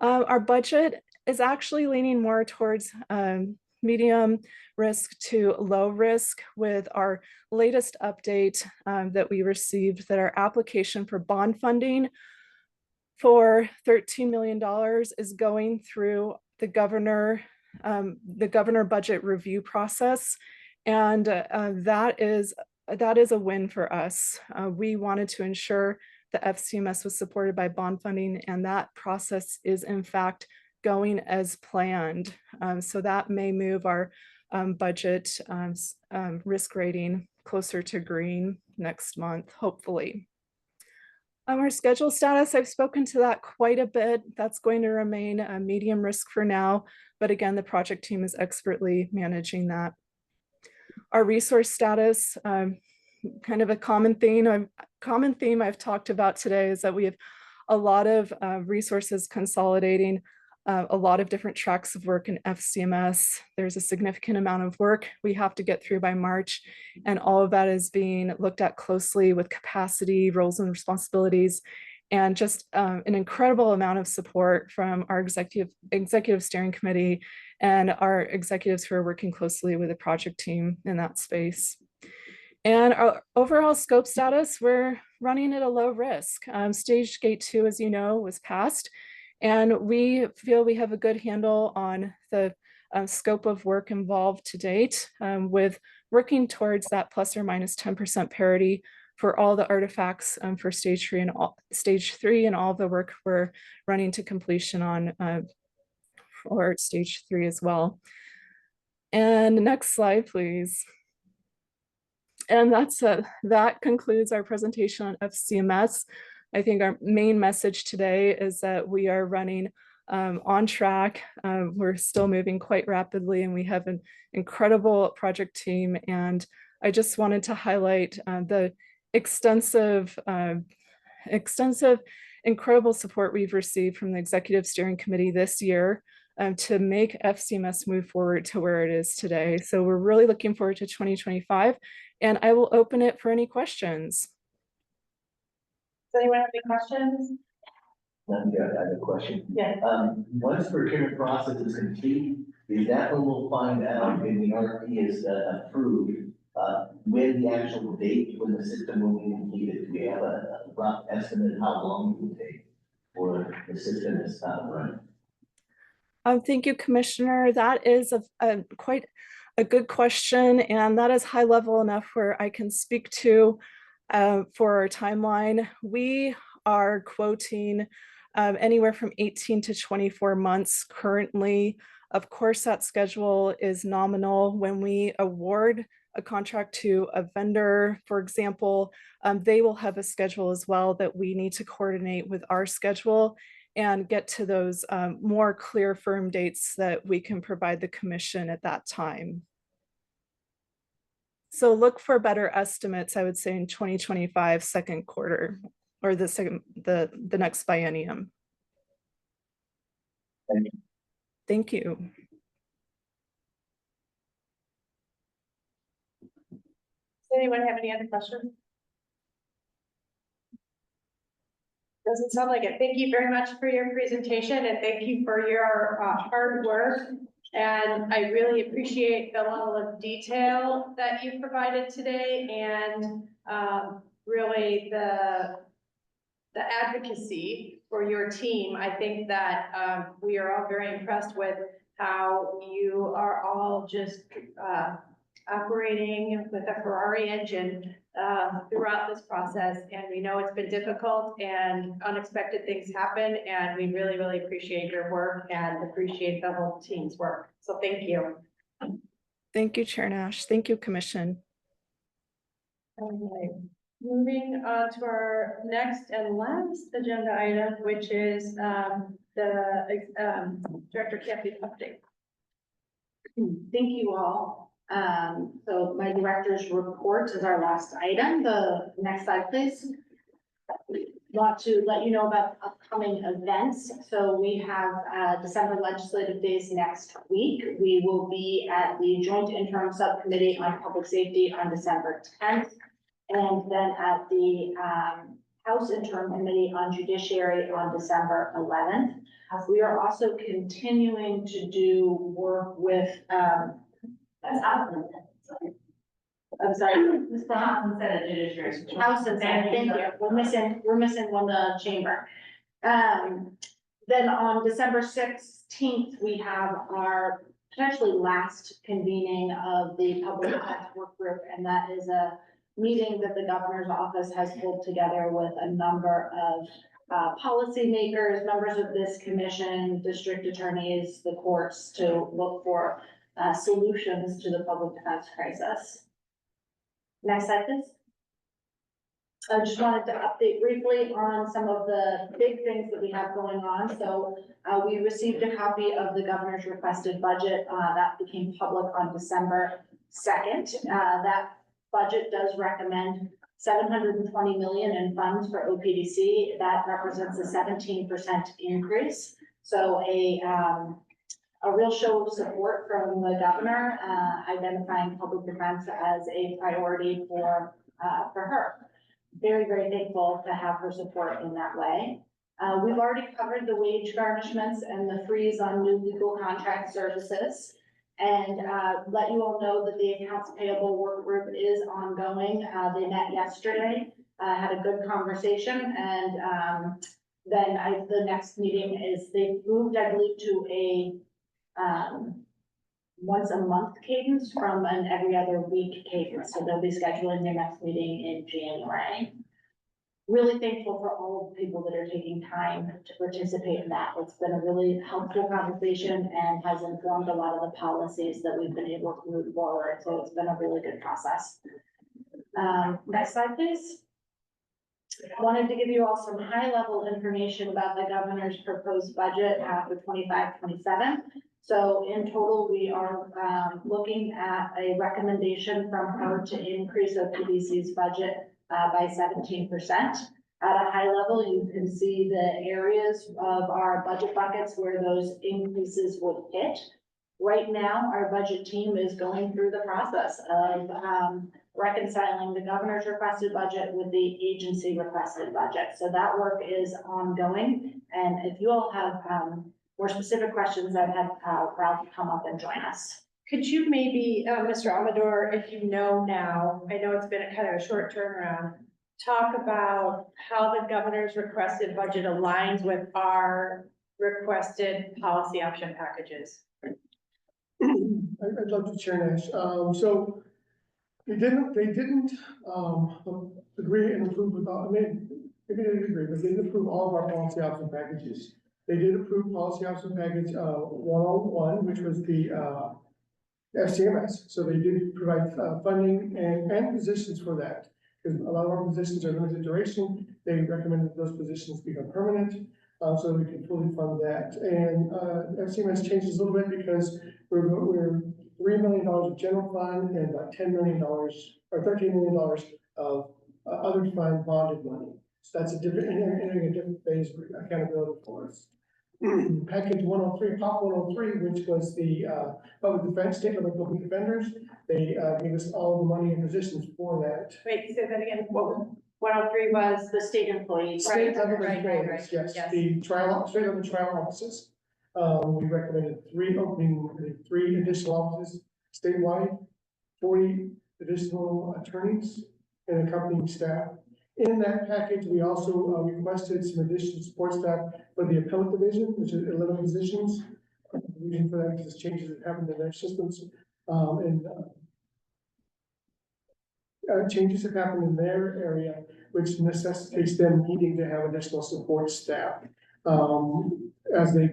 Our budget is actually leaning more towards medium risk to low risk with our latest update that we received, that our application for bond funding for $13 million is going through the governor budget review process. And that is a win for us. We wanted to ensure the FCMS was supported by bond funding, and that process is in fact going as planned. So that may move our budget risk rating closer to green next month, hopefully. Our schedule status, I've spoken to that quite a bit. That's going to remain a medium risk for now, but again, the project team is expertly managing that. Our resource status, kind of a common theme I've talked about today is that we have a lot of resources consolidating a lot of different tracks of work in FCMS. There's a significant amount of work we have to get through by March, and all of that is being looked at closely with capacity, roles and responsibilities, and just an incredible amount of support from our executive steering committee and our executives who are working closely with the project team in that space. And our overall scope status, we're running at a low risk. Stage gate 2, as you know, was passed, and we feel we have a good handle on the scope of work involved to date, with working towards that plus or minus 10% parity for all the artifacts for stage 3 and all the work we're running to completion on for stage 3 as well. And next slide, please. And that concludes our presentation on FCMS. I think our main message today is that we are running on track. We're still moving quite rapidly, and we have an incredible project team. And I just wanted to highlight the extensive, incredible support we've received from the Executive Steering Committee this year to make FCMS move forward to where it is today. So we're really looking forward to 2025, and I will open it for any questions. Does anyone have any questions? I have a question. Yeah. Once the procurement process is complete, is that when we'll find out when the RFP is approved, when the actual date when the system will be completed? Do we have a rough estimate how long it will take for the system to stop running? Thank you, Commissioner. That is quite a good question, and that is high level enough where I can speak to for our timeline. We are quoting anywhere from 18 to 24 months currently. Of course, that schedule is nominal. When we award a contract to a vendor, for example, they will have a schedule as well that we need to coordinate with our schedule and get to those more clear, firm dates that we can provide the commission at that time. So look for better estimates, I would say, in 2025 second quarter, or the next biennium. Thank you. Thank you. Does anyone have any other questions? Doesn't sound like it. Thank you very much for your presentation, and thank you for your hard work. And I really appreciate the level of detail that you provided today, and really the advocacy for your team. I think that we are all very impressed with how you are all just operating with a Ferrari engine throughout this process. And we know it's been difficult and unexpected things happen, and we really, really appreciate your work and appreciate the whole team's work. So thank you. Thank you, Chair Nash. Thank you, Commission. All right. Moving on to our next and last agenda item, which is the Director Cappy update. Thank you all. So my director's report is our last item. The next slide, please. Want to let you know about upcoming events. So we have December legislative days next week. We will be at the Joint Interim Subcommittee on Public Safety on December 10th. And then at the House Interim Committee on Judiciary on December 11th. We are also continuing to do work with, I'm sorry, Ms. Brown said judiciary. House and Senate, thank you. We're missing one chamber. Then on December 16th, we have our potentially last convening of the Public Defense Work Group, and that is a meeting that the governor's office has pulled together with a number of policymakers, members of this commission, district attorneys, the courts, to look for solutions to the public defense crisis. Next slide, please. I just wanted to update briefly on some of the big things that we have going on. So we received a copy of the governor's requested budget that became public on December 2nd. That budget does recommend 720 million in funds for OPDC. That represents a 17% increase. So a real show of support from the governor, identifying public defense as a priority for her. Very, very thankful to have her support in that way. We've already covered the wage garnishments and the freeze on new legal contract services. And let you all know that the accounts payable work group is ongoing. They met yesterday, had a good conversation, and then the next meeting is, they moved, I believe, to a once a month cadence from an every other week cadence. So they'll be scheduling their next meeting in January. Really thankful for all of the people that are taking time to participate in that. It's been a really helpful conversation and has informed a lot of the policies that we've been able to move forward. So it's been a really good process. Next slide, please. Wanted to give you all some high level information about the governor's proposed budget for 25-27. So in total, we are looking at a recommendation from her to increase OPDC's budget by 17%. At a high level, you can see the areas of our budget buckets where those increases would hit. Right now, our budget team is going through the process of reconciling the governor's requested budget with the agency requested budget. So that work is ongoing. And if you all have more specific questions, I'd have Ralph come up and join us. Could you maybe, Mr. Amador, if you know now, I know it's been a kind of a short turnaround, talk about how the governor's requested budget aligns with our requested policy option packages? I'd love to share Nash. So they didn't agree and approve with all, maybe they didn't agree, but they didn't approve all of our policy option packages. They did approve policy option package 101, which was the FCMS. So they did provide funding and positions for that. Because a lot of our positions are limited duration. They recommended those positions become permanent, so we can fully fund that. And FCMS changes a little bit because we're $3 million of general fund and about $10 million or $13 million of other fund bonded money. So that's a different, entering a different phase of accountability for us. Package 103, Pop 103, which was the public defense, state level public defenders. They gave us all the money and positions for that. Wait, say that again. What 103 was the state employees. State level Right. employees, yes. The trial, state level trial offices. We recommended 3 additional offices statewide, 40 additional attorneys and accompanying staff. In that package, we also requested some additional support staff for the appellate division, which is 11 positions. The reason for that is changes that happened in their systems changes that happened in their area, which necessitates them needing to have additional support staff as they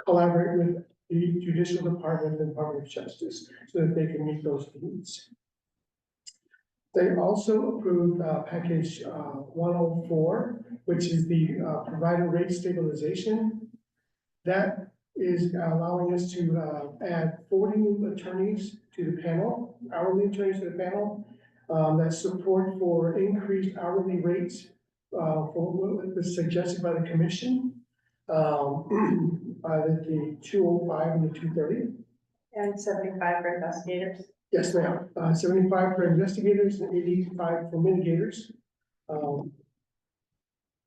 collaborate with the Judicial Department and Department of Justice so that they can meet those needs. They also approved, package, 104, which is the, provider rate stabilization. That is allowing us to, add 40 new attorneys to the panel, hourly attorneys to the panel. That support for increased hourly rates, for what was suggested by the commission. By the 205 and the 230. And 75 for investigators. Yes, ma'am. 75 for investigators and 85 for mitigators.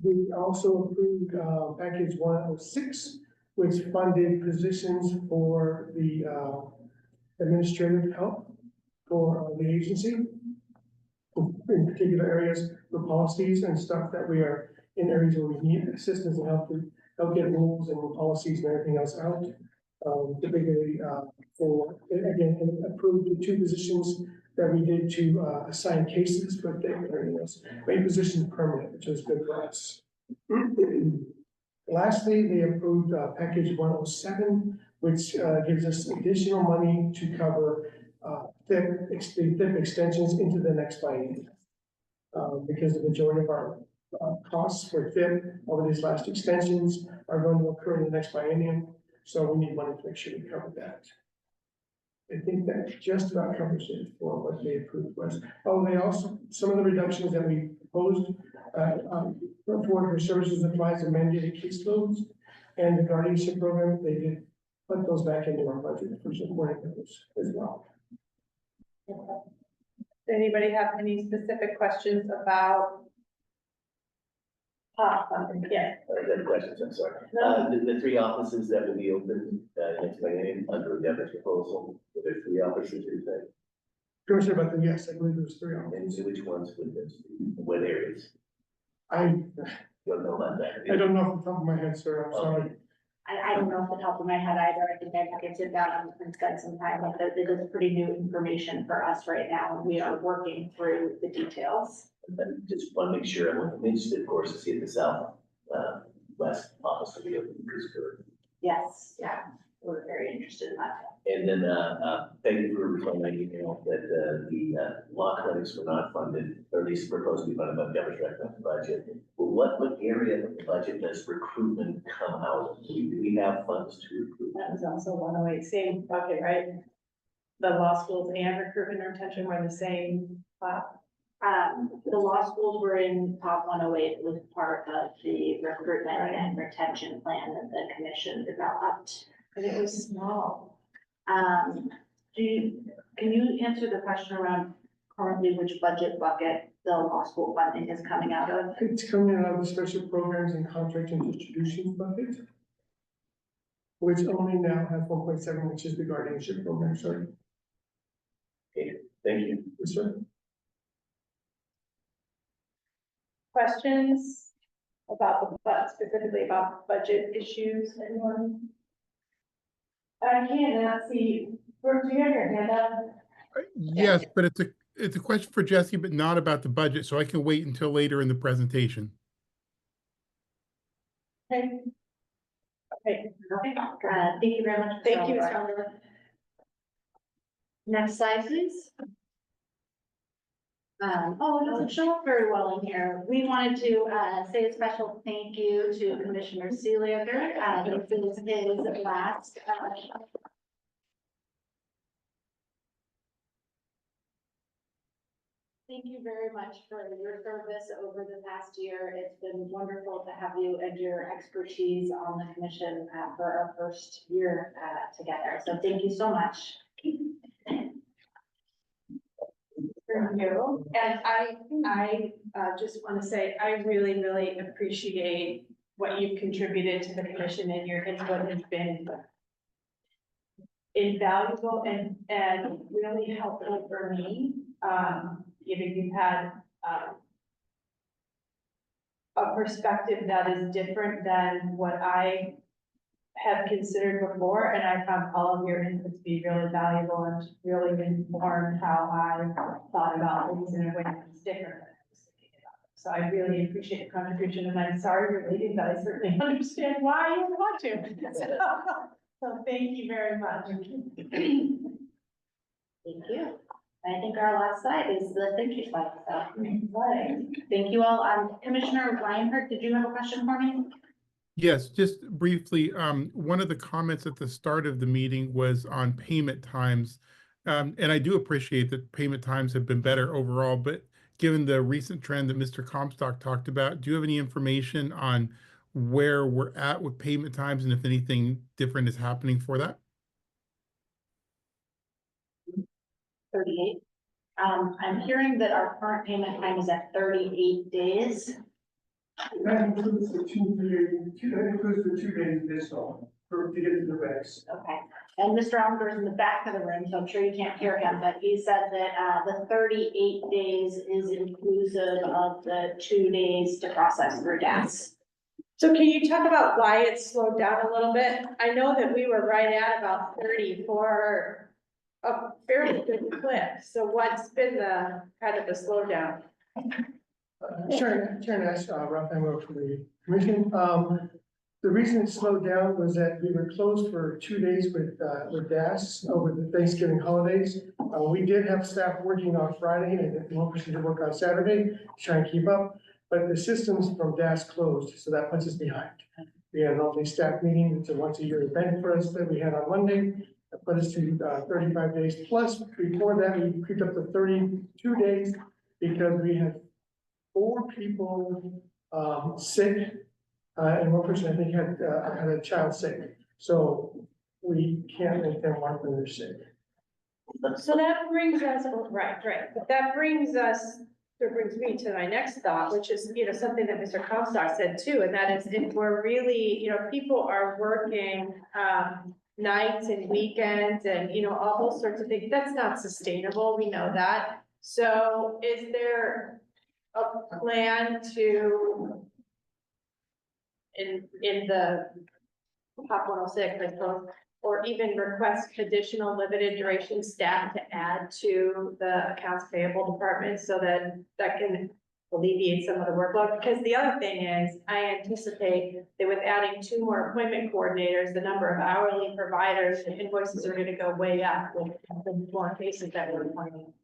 We also approved, package 106, which funded positions for the, administrative help for the agency. In particular areas for policies and stuff that we are in areas where we need assistance and help to help get rules and policies and everything else out. Typically, for, again, approved the 2 positions that we did to, assign cases, but they made positions permanent, which is good for us. Lastly, they approved, package 107, which, gives us additional money to cover, TIP extensions into the next biennium. Because the majority of our costs for TIP over these last extensions are going to occur in the next biennium, so we need money to make sure we cover that. I think that just about covers it for what they approved was. Oh, they also, some of the reductions that we proposed, for services, supplies, and mandated caseloads, and the guardianship program, they did put those back into our budget for supporting those as well. Does anybody have any specific questions about? Yeah. I got questions, I'm sorry. The 3 offices that will be open, next biennium under Deborah's proposal, were there 3 offices, you say? Commissioner, about the, yes, I believe there's 3 on. And so which ones would this be? What areas? I Don't know about that. don't know off the top of my head, sir, I'm sorry. I don't know off the top of my head either. I think I could sit down and spend some time with it. It is pretty new information for us right now, and we are working through the details. And just want to make sure, I'm interested, of course, to see if the south, west office will be open because good. Yes, yeah, we're very interested in that. And then, thank you for responding to my email that, the law clinics were not funded, or at least proposed to be funded by the Deborah's recommended budget. But what area of the budget does recruitment come out of? Do we have funds to recruit? That was also 108, same bucket, right? The law schools and recruitment and retention were in the same spot. The law schools were in top 108 was part of the recruitment and retention plan that the commission developed. And it was small. Can you answer the question around currently which budget bucket the law school funding is coming out of? It's coming out of the special programs and contract and distribution bucket, which only now has 1.7, which is the guardianship program, sorry. Okay, thank you. Yes, sir. Questions about specifically about budget issues, anyone? I can't see, Brooke, do you have your hand up? Yes, but it's a question for Jesse, but not about the budget, so I can wait until later in the presentation. Okay. Okay. Thank you very much. Thank you, Mr. Oliver. Next slide, please. It doesn't show up very well in here. We wanted to say a special thank you to Commissioner Seeliger. This is his last. Thank you very much for your service over the past year. It's been wonderful to have you and your expertise on the commission for our first year together. So thank you so much. Thank you. And I just want to say, I really, really appreciate what you've contributed to the commission, and your input has been invaluable and really helpful for me. You've had a perspective that is different than what I have considered before, and I found all of your input to be really valuable and really informed how I thought about things in a way that was different than I was thinking about it. So I really appreciate your contribution, and I'm sorry you're leaving, but I certainly understand why you want to. So thank you very much. Thank you. I think our last slide is the thank you slide, so, thank you all. Commissioner Reinhardt, did you have a question for me? Yes, just briefly, one of the comments at the start of the meeting was on payment times. And I do appreciate that payment times have been better overall, but given the recent trend that Mr. Comstock talked about, do you have any information on where we're at with payment times and if anything different is happening for that? 38. I'm hearing that our current payment time is at 38 days. That includes the 2 days additional to get to the regs. Okay, and Mr. Allendorf's in the back of the room, so I'm sure you can't hear him, but he said that, the 38 days is inclusive of the 2 days to process through gas. So can you talk about why it's slowed down a little bit? I know that we were right at about 30 for a fairly good clip. So what's been the kind of the slowdown? Sharon asked, Ralph Amro from the commission. The reason it slowed down was that we were closed for 2 days with DAS over the Thanksgiving holidays. We did have staff working on Friday and one person to work on Saturday to try and keep up, but the systems from DAS closed, so that puts us behind. We had an all-day staff meeting. It's a once-a-year event for us that we had on Monday. That put us to 35 days. Plus, before that, we creeped up to 32 days because we had 4 people sick. And one person, I think, had a child sick, so we can't make them work when they're sick. So that brings us, right, but that brings me to my next thought, which is, something that Mr. Comstock said too, and that is if we're really, people are working, nights and weekends and, all those sorts of things, that's not sustainable, we know that. So is there a plan to in the Pop 106, I suppose, or even request additional limited duration staff to add to the accounts payable department so that can alleviate some of the workload? Because the other thing is, I anticipate that with adding 2 more appointment coordinators, the number of hourly providers and invoices are gonna go way up with the more cases that we're finding.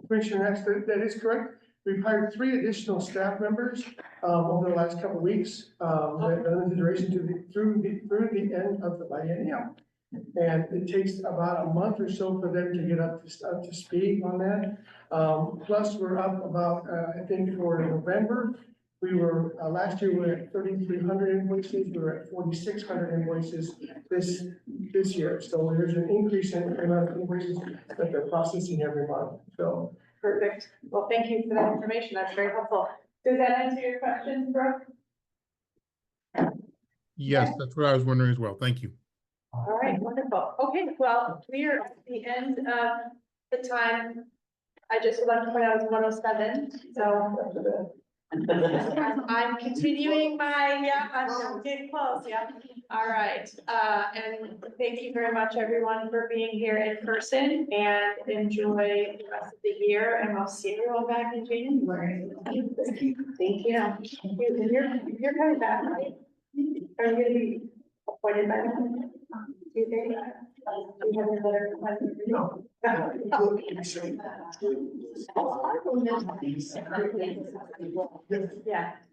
Commissioner, that is correct. We've hired 3 additional staff members over the last couple of weeks. The duration through the end of the biennium, and it takes about a month or so for them to get up to speed on that. Plus, we're up about I think for November, we were last year we were at 3,300 invoices. We were at 4,600 invoices this year. So there's an increase in the amount of invoices that they're processing every month. So. Perfect. Well, thank you for that information. That's very helpful. Does that answer your question, Brooke? Yes, that's what I was wondering as well. Thank you. All right, wonderful. Okay, well, we are at the end of the time. I just would like to point out it's 1:07, so. I'm continuing I'm getting close, All right, and thank you very much, everyone, for being here in person, and enjoy the rest of the year, and I'll see you all back in January. Thank you. You're coming back, right? Are you gonna be appointed by them? Do you think? Do you have another? No. Yeah.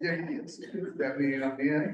Yeah, yes. That means I'm in.